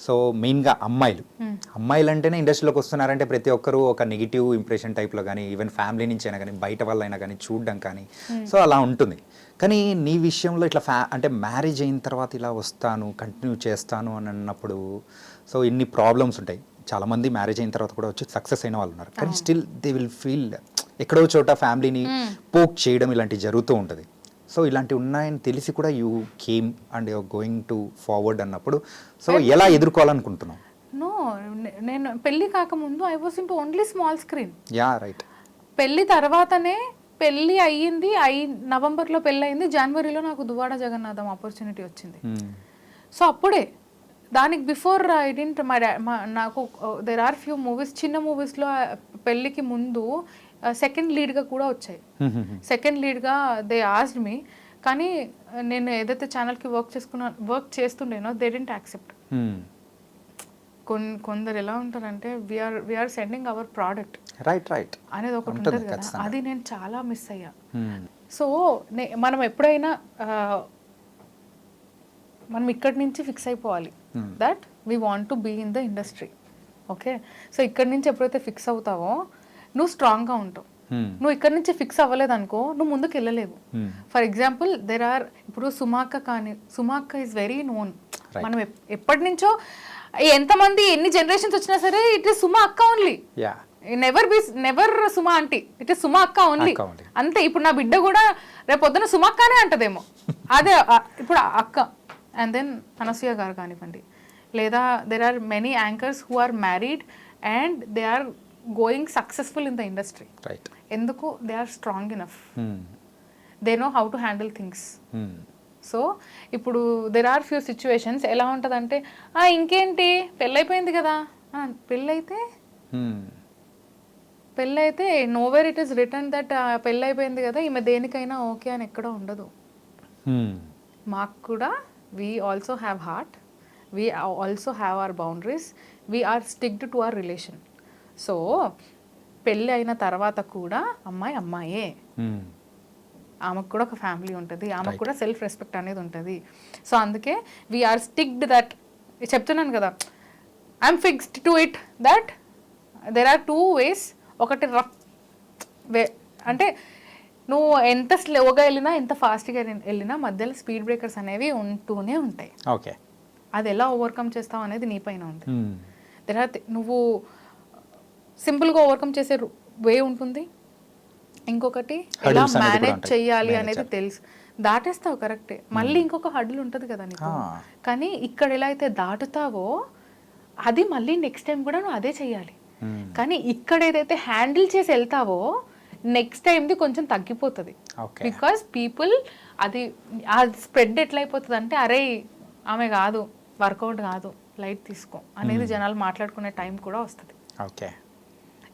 సో మెయిన్గా అమ్మాయిలు అంటేనే ఇండస్ట్రీలోకి వస్తున్నారంటే ప్రతి ఒక్కరూ ఒక నెగిటివ్ ఇంప్రెషన్ టైప్లో కానీ, ఈవెన్ ఫ్యామిలీ నుంచి అయినా కానీ, బయట వాళ్ళైనా కానీ చూడడం కానీ, సో అలా ఉంటుంది. కానీ నీ విషయంలో ఇట్లా అంటే మ్యారేజ్ అయిన తర్వాత ఇలా వస్తాను, కంటిన్యూ చేస్తాను అని అన్నప్పుడు సో ఇన్ని ప్రాబ్లమ్స్ ఉంటాయి. చాలామంది మ్యారేజ్ అయిన తర్వాత కూడా వచ్చి సక్సెస్ అయిన వాళ్ళు ఉన్నారు, కానీ స్టిల్ దే విల్ ఫీల్ ఎక్కడో చోట ఫ్యామిలీని పోక్ చేయడం ఇలాంటివి జరుగుతూ ఉంటుంది. సో ఇలాంటివి ఉన్నాయని తెలిసి కూడా you came and you're going to forward అన్నప్పుడు సో ఎలా ఎదుర్కోవాలనుకుంటున్నావు? నో, నేను పెళ్లి కాకముందు I was into only small screen. Yeah right. పెళ్లి తర్వాతనే పెళ్లి అయ్యింది, నవంబర్లో పెళ్ళి అయింది, జనవరిలో నాకు దువ్వాడ జగన్నాథం ఆపర్చునిటీ వచ్చింది. సో అప్పుడే, దానికి బిఫోర్ ఐ డింట్ నాకు దెర్ ఆర్ ఫ్యూ మూవీస్, చిన్న మూవీస్లో పెళ్ళికి ముందు సెకండ్ లీడ్గా కూడా వచ్చాయి. సెకండ్ లీడ్గా దే ఆస్డ్ మీ, కానీ నేను ఏదైతే ఛానల్కి వర్క్ చేస్తుండేనో దే డింట్ యాక్సెప్ట్. కొందరు ఎలా ఉంటారంటే we're sending our product right అనేది ఒకటి ఉంటుంది కదా, అది నేను చాలా మిస్ అయ్యా. సో మనం ఎప్పుడైనా మనం ఇక్కడి నుంచి ఫిక్స్ అయిపోవాలి that we want to be in the industry. Okay, so ఇక్కడి నుంచి ఎప్పుడైతే ఫిక్స్ అవుతావో నువ్వు స్ట్రాంగ్గా ఉంటావు. నువ్వు ఇక్కడి నుంచి ఫిక్స్ అవ్వలేదు అనుకో, నువ్వు ముందుకు వెళ్ళలేవు. ఫర్ ఎగ్జాంపుల్ ఇప్పుడు సుమాక్క ఈజ్ వెరీ నోన్. మనం ఎప్పటి నుంచో ఎంతమంది ఎన్ని జనరేషన్స్ వచ్చినా సరే ఇట్ ఈస్ సుమా అక్క only, never Suma aunty, it is Suma అక్క ఓన్లీ అంతే. ఇప్పుడు నా బిడ్డ కూడా రేపు పొద్దున సుమా అక్కనే అంటదేమో, అదే ఇప్పుడు అక్క. అండ్ దెన్ అనసూయ గారు కానివ్వండి, లేదా there are many anchors who are married and they are going successful in the industry. ఎందుకు? They are strong enough, they know how to handle things. So ఇప్పుడు దెర్ ఆర్ ఫ్యూ సిచ్యువేషన్స్ ఎలా ఉంటుందంటే, ఇంకేంటి పెళ్ళైపోయింది కదా, పెళ్ళైతే nowhere it is return that పెళ్ళైపోయింది కదా ఈమె దేనికైనా ఓకే అని ఎక్కడో ఉండదు. మాకు కూడా we also have heart, we also have our boundaries, we are sticked to our relation. So పెళ్ళి అయిన తర్వాత కూడా అమ్మాయే, ఆమెకు కూడా ఒక ఫ్యామిలీ ఉంటుంది, ఆమెకు కూడా సెల్ఫ్ రెస్పెక్ట్ అనేది ఉంటుంది. సో అందుకే వీఆర్ స్టిక్డ్ దట్. చెప్తున్నాను కదా, I'm fixed to it that there are two ways. ఒకటి రఫ్ వే అంటే నువ్వు ఎంత స్లోగా వెళ్ళినా ఎంత ఫాస్ట్గా వెళ్ళినా మధ్యలో స్పీడ్ బ్రేకర్స్ అనేవి ఉంటూనే ఉంటాయి. ఓకే, అది ఎలా ఓవర్కమ్ చేస్తావు అనేది నీ పైన ఉంది. దెర్ ఆర్ నువ్వు సింపుల్గా ఓవర్కమ్ చేసే వే ఉంటుంది, ఇంకొకటి ఎలా మేనేజ్ చెయ్యాలి అనేది తెలుసు, దాటేస్తావు కరెక్టే, మళ్ళీ ఇంకొక హడ్డులు ఉంటుంది కదా నీకు. కానీ ఇక్కడ ఎలా అయితే దాటుతావో అది మళ్ళీ నెక్స్ట్ టైం కూడా నువ్వు అదే చెయ్యాలి. కానీ ఇక్కడ ఏదైతే హ్యాండిల్ చేసి వెళ్తావో నెక్స్ట్ టైంది కొంచెం తగ్గిపోతుంది. బికాస్ పీపుల్ అది స్ప్రెడ్ ఎట్లయిపోతుంది అంటే, అరే ఆమె కాదు, వర్కౌట్ కాదు, లైట్ తీసుకో అనేది జనాలు మాట్లాడుకునే టైం కూడా వస్తుంది. ఓకే,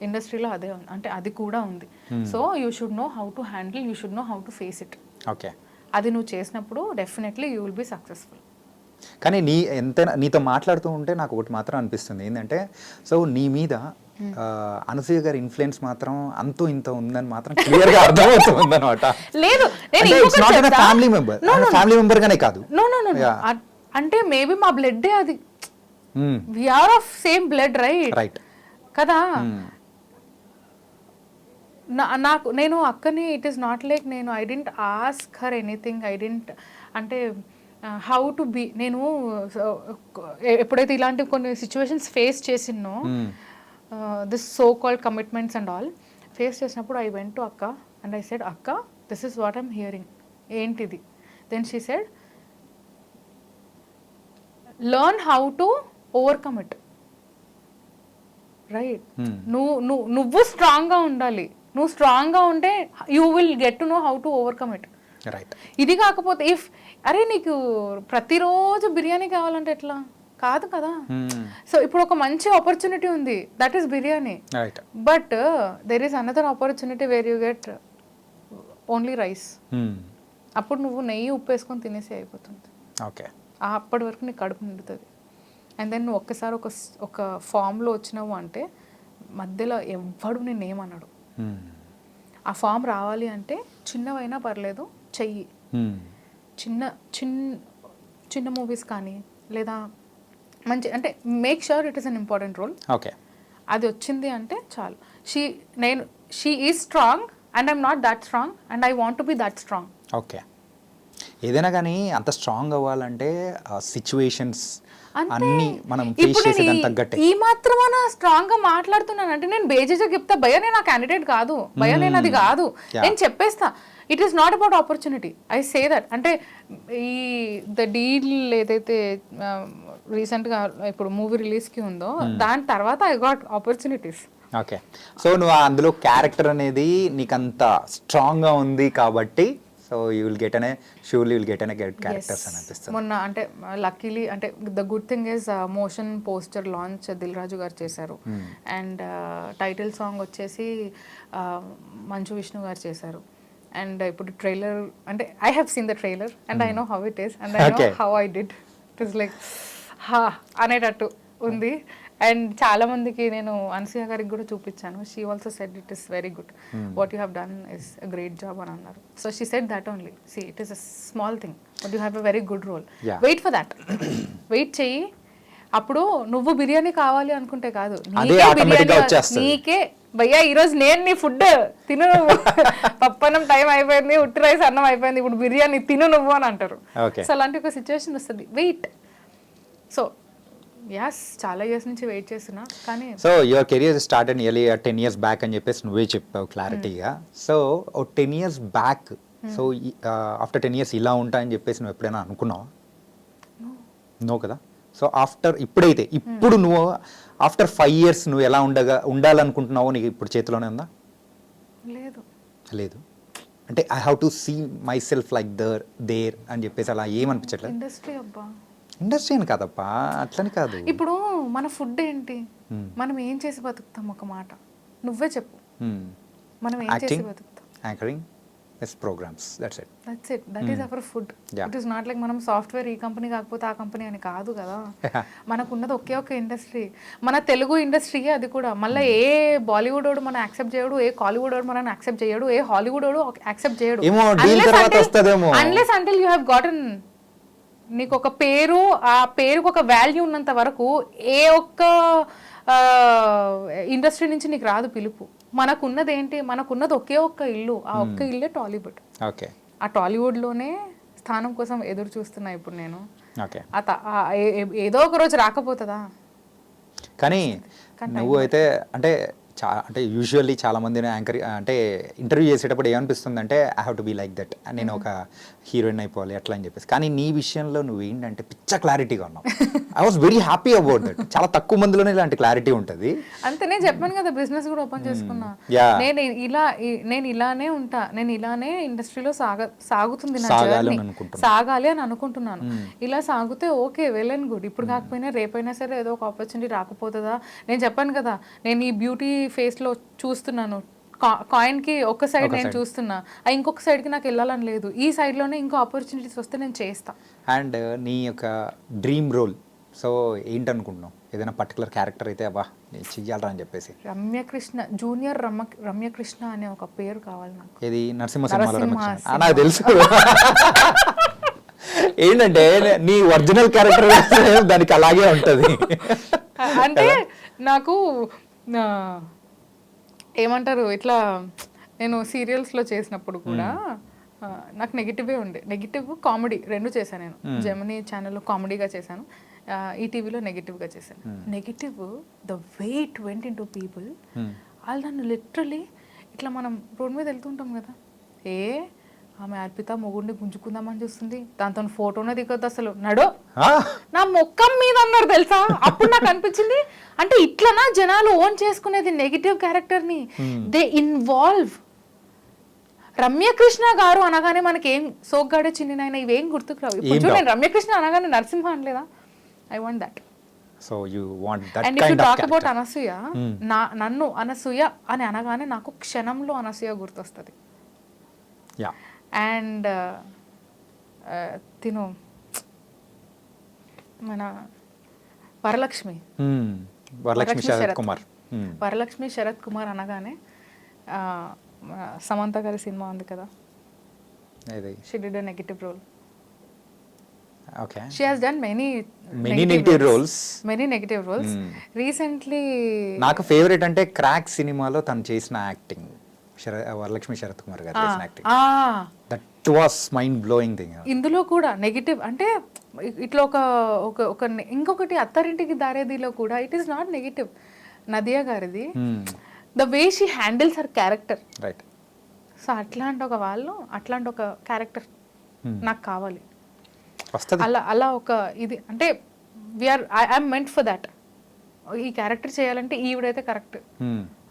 ఇండస్ట్రీలో అదే ఉంది, అంటే అది కూడా ఉంది. So you should know how to handle, you should know how to face it. Okay, అది నువ్వు చేసినప్పుడు definitely you will be successful. కానీ ఎంతైనా నీతో మాట్లాడుతూ ఉంటే నాకు ఒకటి మాత్రం అనిపిస్తుంది ఏంటంటే, సో నీ మీద అనసూయ గారి ఇన్ఫ్లుయెన్స్ మాత్రం అంతూ ఇంత ఉందని మాత్రం క్లియర్ గా అర్థమవుతుంది అనమాట. లేదు, ఫ్యామిలీ మెంబర్ గానే కాదు, అంటే మేబీ మా బ్లడ్ అది, we are of same blood, right కదా. నాకు నేను అక్కని ఇట్ ఈస్ నాట్ లైక్ నేను I didn't ask her anything, I didn't అంటే హౌ టు బీ. నేను ఎప్పుడైతే ఇలాంటి కొన్ని సిచ్యువేషన్స్ ఫేస్ చేసినో this so called commitments and all face చేసినప్పుడు ఐ వెంట్ టు అక్క అండ్ ఐ సెడ్ అక్క this is what I'm hearing ఏంటిది then she said learn how to overcome it right నువ్వు స్ట్రాంగ్గా ఉండాలి నువ్వు స్ట్రాంగ్గా ఉంటే you will get to know how to overcome it right. ఇది కాకపోతే ఇఫ్ అరే నీకు ప్రతిరోజు బిర్యానీ కావాలంటే ఎట్లా కాదు కదా. సో ఇప్పుడు ఒక మంచి ఆపర్చునిటీ ఉంది that is biryani but there is another opportunity where you get only rice. అప్పుడు నువ్వు నెయ్యి ఉప్పు వేసుకొని తినేసి అయిపోతుంది. ఓకే, అప్పటి వరకు నీకు కడుపు నిండుతుంది. అండ్ దెన్ నువ్వు ఒక్కసారి ఒక ఫామ్లో వచ్చినావు అంటే మధ్యలో ఎవ్వడు నేనేమన్నాడు. ఆ ఫామ్ రావాలి అంటే చిన్నవైనా పర్లేదు చెయ్యి. చిన్న చిన్న మూవీస్ కానీ లేదా మంచి అంటే make sure it is an important role. Okay, అది వచ్చింది అంటే చాలు. She is strong and I'm not that strong and I want to be that strong. Okay, ఏదైనా కానీ అంత స్ట్రాంగ్ అవ్వాలంటే సిచ్యువేషన్స్ అన్ని మనం ఫేస్ చేసేదానికి తగ్గట్టే. ఈ మాత్రమేనా స్ట్రాంగ్ గా మాట్లాడుతున్నాను అంటే నేను బేజీగా చెప్తా భయ నేను ఆ క్యాండిడేట్ కాదు, భయ నేను అది కాదు, నేను చెప్పేస్తా. It is not about opportunity, I say that. అంటే ఈ ద డీల్ ఏదైతే రీసెంట్గా ఇప్పుడు మూవీ రిలీజ్కి ఉందో దాని తర్వాత I got opportunities. Okay, so నువ్వు అందులో క్యారెక్టర్ అనేది నీకు అంత స్ట్రాంగ్గా ఉంది కాబట్టి so you will get characters అని అనిపిస్తుంది. మొన్న అంటే లక్కీలీ అంటే the good thing is motion poster launch Dil Raju గారు చేశారు అండ్ టైటిల్ సాంగ్ వచ్చేసి మంచు విష్ణు గారు చేశారు. అండ్ ఇప్పుడు ట్రైలర్ అంటే I have seen the trailer and I know how it is and I know how I did. It is like హా అనేటట్టు ఉంది. అండ్ చాలా మందికి నేను అనసూయ గారికి కూడా చూపించాను. She also said it is very good, what you have done is a great job అని అన్నారు. So she said that only, see it is a small thing but you have a very good role. Wait for that, wait చెయ్యి. అప్పుడు నువ్వు బిర్యానీ కావాలి అనుకుంటే కాదు, నీకే భయ్యా ఈరోజు నేను నీ ఫుడ్ తిను నువ్వు, పప్పన్నం టైం అయిపోయింది, ఉట్టి రైస్ అన్నం అయిపోయింది, ఇప్పుడు బిర్యానీ తిను నువ్వు అని అంటారు. సో అలాంటి ఒక సిచ్యువేషన్ వస్తుంది. వెయిట్. సో యాస్ చాలా ఇయర్స్ నుంచి వెయిట్ చేస్తున్నా కానీ. So your career start and nearly 10 years back అని చెప్పేసి నువ్వే చెప్పావు క్లారిటీగా. So 10 years back, so after 10 years ఇలా ఉంటా అని చెప్పేసి నువ్వు ఎప్పుడైనా అనుకున్నావా? నో కదా. సో ఇప్పుడు నువ్వు ఆఫ్టర్ 5 years నువ్వు ఎలా ఉండాలనుకుంటున్నావో నీకు ఇప్పుడు చేతిలోనే ఉందా? లేదు. అంటే I have to see myself like there అని చెప్పేసి అలా ఏమనిపించట్లేదు? ఇండస్ట్రీ అని కాదప్పా, అట్లని కాదు. ఇప్పుడు మన ఫుడ్ ఏంటి, మనం ఏం చేసి బతుకుతాం? ఒక మాట నువ్వే చెప్పు. మనం ఏం చేసి బతుకుతాం? Anchoring, programs, that's it. That is our food. It is not like మనం సాఫ్ట్వేర్ ఈ కంపెనీ కాకపోతే ఆ కంపెనీ అని కాదు కదా. మనకున్నది ఒకే ఒక ఇండస్ట్రీ, మన తెలుగు ఇండస్ట్రీ. అది కూడా మళ్ళీ ఏ బాలీవుడ్ వాడు మనం యాక్సెప్ట్ చేయడు, ఏ కాలీవుడ్ వాడు మనం యాక్సెప్ట్ చేయడు, ఏ హాలీవుడ్ వాడు యాక్సెప్ట్ చేయడు. అన్లెస్ అంటిల్ యూ హ్యావ్ గాటన్ నీకు ఒక పేరు, ఆ పేరుకు ఒక వాల్యూ ఉన్నంత వరకు ఏ ఒక్క ఇండస్ట్రీ నుంచి నీకు రాదు పిలుపు. మనకున్నది ఏంటి? మనకున్నది ఒకే ఒక్క ఇల్లు, ఆ ఒక్క ఇల్లే టాలీవుడ్. ఓకే, ఆ టాలీవుడ్లోనే స్థానం కోసం ఎదురు చూస్తున్నా ఇప్పుడు నేను. ఏదో ఒక రోజు రాకపోతుందా? కానీ నువ్వు అయితే అంటే యూజువల్లీ చాలా మందిని అంటే ఇంటర్వ్యూ చేసేటప్పుడు ఏమనిపిస్తుంది అంటే I have to be like that, నేను ఒక హీరోయిన్ అయిపోవాలి అట్లా అని చెప్పేసి. కానీ నీ విషయంలో నువ్వు ఏంటంటే పిచ్చ క్లారిటీగా ఉన్నావు. I was very happy about that. చాలా తక్కువ మందిలోనే ఇలాంటి క్లారిటీ ఉంటుంది. అంతే, నేను చెప్పాను కదా బిజినెస్ కూడా ఓపెన్ చేసుకున్నా. నేను ఇలానే ఉంటా, నేను ఇలానే ఇండస్ట్రీలో సాగుతుంది నా జర్నీ, సాగాలి అని అనుకుంటున్నాను. ఇలా సాగితే ఓకే, వెల్ అండ్ గుడ్. ఇప్పుడు కాకపోయినా రేపైనా సరే ఏదో ఒక ఆపర్చునిటీ రాకపోతుందా? నేను చెప్పాను కదా, నేను ఈ బ్యూటీ ఫేస్ లో చూస్తున్నాను, కాయిన్ కి ఒక సైడ్ నేను చూస్తున్నా, ఇంకొక సైడ్ కి నాకు వెళ్ళాలని లేదు. ఈ సైడ్ లోనే ఇంకో ఆపర్చునిటీస్ వస్తే నేను చేస్తా. అండ్ నీ యొక్క డ్రీమ్ రోల్ సో ఏంటనుకుంటున్నావు? ఏదైనా పర్టికులర్ క్యారెక్టర్ అయితే అబ్బా నేను చెయ్యాలరా అని చెప్పేసి. రమ్యకృష్ణ, జూనియర్ రమ్యకృష్ణ అనే ఒక పేరు కావాలి నాకు. ఇది నరసింహ నాకు తెలుసు. ఏంటంటే నీ ఒరిజినల్ క్యారెక్టర్ దానికి అలాగే ఉంటుంది. అంటే నాకు ఏమంటారు, ఇట్లా నేను సీరియల్స్లో చేసినప్పుడు కూడా నాకు నెగిటివే ఉండే, నెగిటివ్ కామెడీ రెండు చేశాను నేను. జెమినీ ఛానల్లో కామెడీగా చేశాను, ఈటీవీలో నెగిటివ్గా చేశాను. Negative the way it went in to people, వాళ్ళు నన్ను లిటరలీ ఇట్లా మనం రోడ్ మీద వెళ్తుంటాం కదా, ఆమె అర్పిత మొగుడిని గుంజుకుందామని చూస్తుంది, దాంతో ఫోటోనే దిగొద్దు అసలు నడో నా మొక్కం మీద అన్నారు తెలుసా. అప్పుడు నాకు అనిపించింది అంటే ఇట్లనా జనాలు ఓన్ చేసుకునేది నెగిటివ్ క్యారెక్టర్ని, దే ఇన్వాల్వ్. రమ్యకృష్ణ గారు అనగానే మనకి ఏం సోగ్గాడే చిన్ననాయన ఇవేం గుర్తుకు రావు. ఇప్పుడు నేను రమ్యకృష్ణ అనగానే నరసింహ అనలేదా, I want that. So you want that and if you talk about Anasuya, నన్ను అనసూయ అని అనగానే నాకు క్షణంలో అనసూయ గుర్తొస్తుంది. యా. అండ్ తిను మన వరలక్ష్మి శరత్ కుమార్, వరలక్ష్మి శరత్ కుమార్ అనగానే సమంత గారి సినిమా ఉంది కదా, she did a negative role. Okay. She has done many negative roles. Many negative roles. Recently నాకు ఫేవరెట్ అంటే క్రాక్ సినిమాలో తను చేసిన యాక్టింగ్, వరలక్ష్మి శరత్ కుమార్ గారు చేసిన acting, that was mind blowing thing. ఇందులో కూడా నెగిటివ్ అంటే ఇట్లా ఒక ఇంకొకటి అత్తారింటికి దారేదిలో కూడా it is not negative, Nadiya గారిది the way she handles her character, right. So అట్లాంటి ఒక క్యారెక్టర్ నాకు కావాలి. వస్తుంది అలా ఒక ఇది అంటే ఐఎమ్ మెంట్ ఫర్ దాట్. ఈ క్యారెక్టర్ చేయాలంటే ఈవిడైతే కరెక్ట్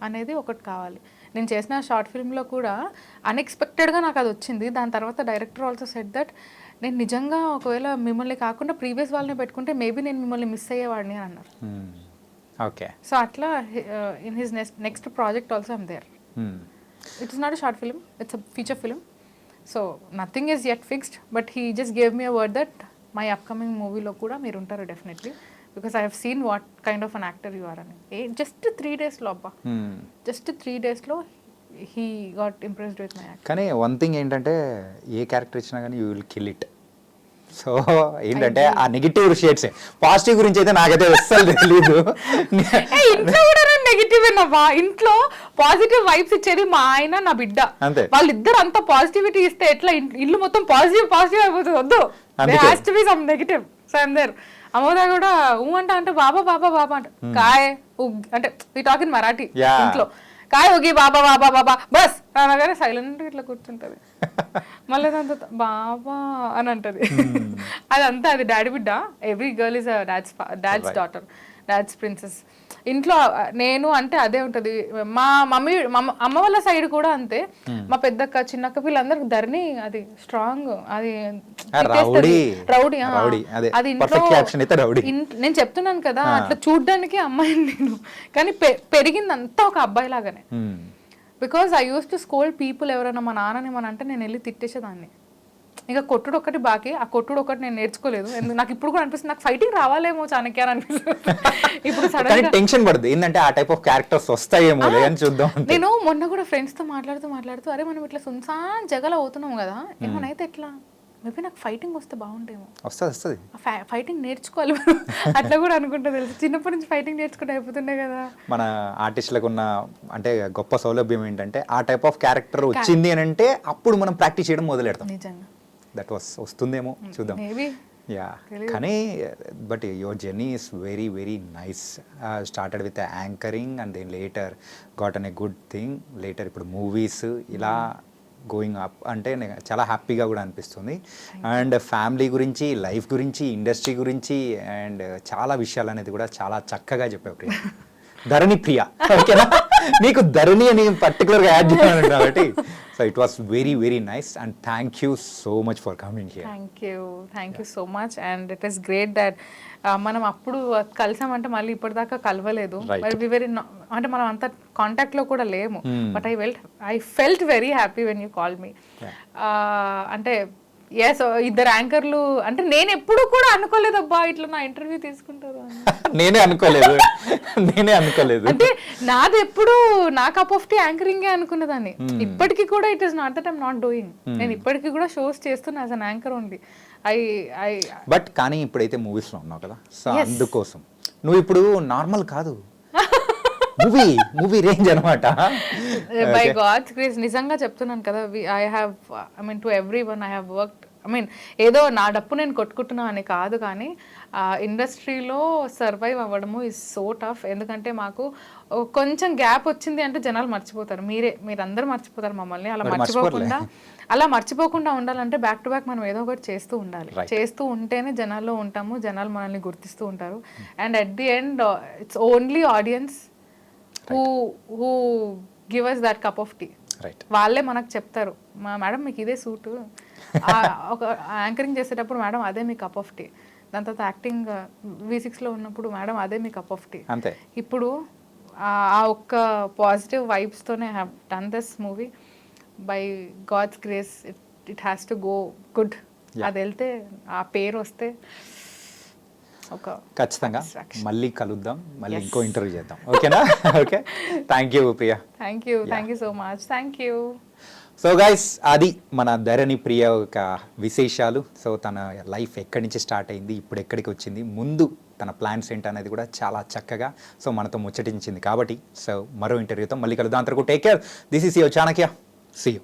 అనేది ఒకటి కావాలి. నేను చేసిన షార్ట్ ఫిల్మ్లో కూడా అన్ఎక్స్పెక్టెడ్గా నాకు అది వచ్చింది. దాని తర్వాత డైరెక్టర్ ఆల్సో సెడ్ దట్ నేను నిజంగా ఒకవేళ మిమ్మల్ని కాకుండా ప్రీవియస్ వాళ్ళని పెట్టుకుంటే మేబీ నేను మిమ్మల్ని మిస్ అయ్యేవాడిని అని అన్నారు. ఓకే. సో అట్లా in his next project also I'm there. It is not a short film, it's a feature film. So nothing is yet fixed, but he just gave me a word that my upcoming movie lo kuda meer untaru definitely, because I have seen what kind of an actor you are ani. Just 3 days lo abba, just 3 days lo he got impressed with my acting. కానీ one thing ఏంటంటే ఏ character ఇచ్చినా కానీ you will kill it. So ఏంటంటే ఆ negative shades, positive గురించి అయితే నాకైతే అస్సలు తెలీదు. ఇంట్లో కూడా నెగిటివ్ ఏనవ్వా, ఇంట్లో పాజిటివ్ వైబ్స్ ఇచ్చేది మా ఆయన నా బిడ్డ, వాళ్ళిద్దరు అంత పాజిటివిటీ ఇస్తే ఎట్లా ఇల్లు మొత్తం పాజిటివ్ అయిపోతుంది. వద్దు, there has to be some negative. So I'm there. Amoda కూడా అంటే బాబా బాబా బాబా అంట, కాయ్ అంటే we talk in Marathi ఇంట్లో, కాయ్ ఒగి బాబా బాబా బాబా బస్ అనగానే సైలెంట్ ఇట్లా కూర్చుంటది, మళ్ళీ దాంతో బాబా అని అంటది. అదంతా అది డాడీ బిడ్డ. Every girl is dad's daughter, dad's princess. ఇంట్లో నేను అంటే అదే ఉంటది. మా మమ్మీ అమ్మ వాళ్ళ సైడ్ కూడా అంతే. మా పెద్దక్క చిన్నక్క వీళ్ళందరికి ధరణి అది స్ట్రాంగ్, అది రౌడీ. అది నేను చెప్తున్నాను కదా, అట్లా చూడ్డానికి అమ్మాయిని నేను, కానీ పెరిగిందంతా ఒక అబ్బాయి లాగానే. Because I use to scold people. ఎవరైనా మా నాన్నని మన అంటే నేను వెళ్ళి తిట్టేసేదాన్ని. ఇంకా కొట్టుడు ఒకటి బాకీ, ఆ కొట్టుడు ఒకటి నేను నేర్చుకోలేదు. నాకు ఇప్పుడు కూడా అనిపిస్తుంది నాకు ఫైటింగ్ రావాలేమో చాణక్య అని అనిపిస్తుంది. ఇప్పుడు సడన్ గా టెన్షన్ పడుతుంది ఏంటంటే ఆ టైప్ ఆఫ్ క్యారెక్టర్స్ వస్తాయేమో అని చూద్దాం. నేను మొన్న కూడా ఫ్రెండ్స్ తో మాట్లాడుతూ అరే మనం ఇట్లా సున్సాన్ జగల అవుతున్నాం కదా, ఏమనైతే ఎట్లా మేబీ నాకు ఫైటింగ్ వస్తే బాగుంటేమో. వస్తుంది ఫైటింగ్ నేర్చుకోవాలి అట్లా కూడా అనుకుంటా. తెలుసు చిన్నప్పటి నుంచి ఫైటింగ్ నేర్చుకుంటే అయిపోతుండే కదా. మన ఆర్టిస్టులకు ఉన్న అంటే గొప్ప సౌలభ్యం ఏంటంటే ఆ టైప్ ఆఫ్ క్యారెక్టర్ వచ్చింది అని అంటే అప్పుడు మనం ప్రాక్టీస్ చేయడం మొదలెడతాం. నిజంగా దట్ వస్తుందేమో చూద్దాం. యా, కానీ but your journey is very very nice. Started with anchoring and then later got on a good thing. Later ఇప్పుడు మూవీస్ ఇలా గోయింగ్ అప్ అంటే చాలా హ్యాపీగా కూడా అనిపిస్తుంది. అండ్ ఫ్యామిలీ గురించి, లైఫ్ గురించి, ఇండస్ట్రీ గురించి అండ్ చాలా విషయాలు అనేది కూడా చాలా చక్కగా చెప్పావు ప్రియ. ధరణి ప్రియ, ఓకేనా? నీకు ధరణి అని పర్టికులర్గా యాడ్ చేయాలి కాబట్టి. So it was very very nice and thank you so much for coming here. Thank you so much, and it is great that మనం అప్పుడు కలిసామంటే మళ్ళీ ఇప్పటిదాకా కలవలేదు. అంటే మనం అంత కాంటాక్ట్ లో కూడా లేము. But I felt very happy when you call me. అంటే ఎస్, ఇద్దరు యాంకర్లు అంటే నేను ఎప్పుడు కూడా అనుకోలేదు అబ్బా ఇట్లా నా ఇంటర్వ్యూ తీసుకుంటారు. నేనే అనుకోలేదు అంటే నాది ఎప్పుడు నా కప్ ఆఫ్ టీ యాంకరింగ్ అనుకున్నదాన్ని. ఇప్పటికీ కూడా it is not that I'm not doing. నేను ఇప్పటికీ కూడా షోస్ చేస్తున్నా as an anchor only. But కానీ ఇప్పుడైతే మూవీస్ లో ఉన్నావు కదా, సో అందుకోసం నువ్వు ఇప్పుడు నార్మల్ కాదు, మూవీ రేంజ్ అనమాట. బై గాడ్స్ గ్రేస్ నిజంగా చెప్తున్నాను కదా, I have I mean to every one I have worked, I mean ఏదో నా డప్పు నేను కొట్టుకుంటున్నా అని కాదు, కానీ ఇండస్ట్రీలో సర్వైవ్ అవ్వడము ఇస్ సో టఫ్. ఎందుకంటే మాకు కొంచెం గ్యాప్ వచ్చింది అంటే జనాలు మర్చిపోతారు, మీరందరూ మర్చిపోతారు మమ్మల్ని. అలా మర్చిపోకుండా ఉండాలంటే బ్యాక్ టు బ్యాక్ మనం ఏదో ఒకటి చేస్తూ ఉండాలి. చేస్తూ ఉంటేనే జనాల్లో ఉంటాము, జనాలు మనల్ని గుర్తిస్తూ ఉంటారు. And at the end it's only audience who give us that cup of tea. వాళ్ళే మనకు చెప్తారు, మేడం మీకు ఇదే సూటు, ఒక యాంకరింగ్ చేసేటప్పుడు మేడం అదే మీ కప్ ఆఫ్ టీ, దాని తర్వాత యాక్టింగ్ V6లో ఉన్నప్పుడు మేడం అదే మీ కప్ ఆఫ్ టీ. అంతే. ఇప్పుడు ఆ ఒక్క పాజిటివ్ వైబ్స్తోనే I have done this movie. By God's grace it has to go good. అది వెళ్తే ఆ పేరు వస్తే ఒక ఖచ్చితంగా మళ్ళీ కలుద్దాం, మళ్ళీ ఇంకో ఇంటర్వ్యూ చేద్దాం. ఓకేనా? Okay, thank you Priya. Thank you so much. Thank you. So guys, అది మన ధరణి ప్రియ యొక్క విశేషాలు. సో తన లైఫ్ ఎక్కడి నుంచి స్టార్ట్ అయింది, ఇప్పుడు ఎక్కడికి వచ్చింది, ముందు తన ప్లాన్స్ ఏంటి అనేది కూడా చాలా చక్కగా సో మనతో ముచ్చటించింది. కాబట్టి సో మరో ఇంటర్వ్యూతో మళ్ళీ కలుద్దాం. అంతవరకు take care. This is your Chanakya. See you.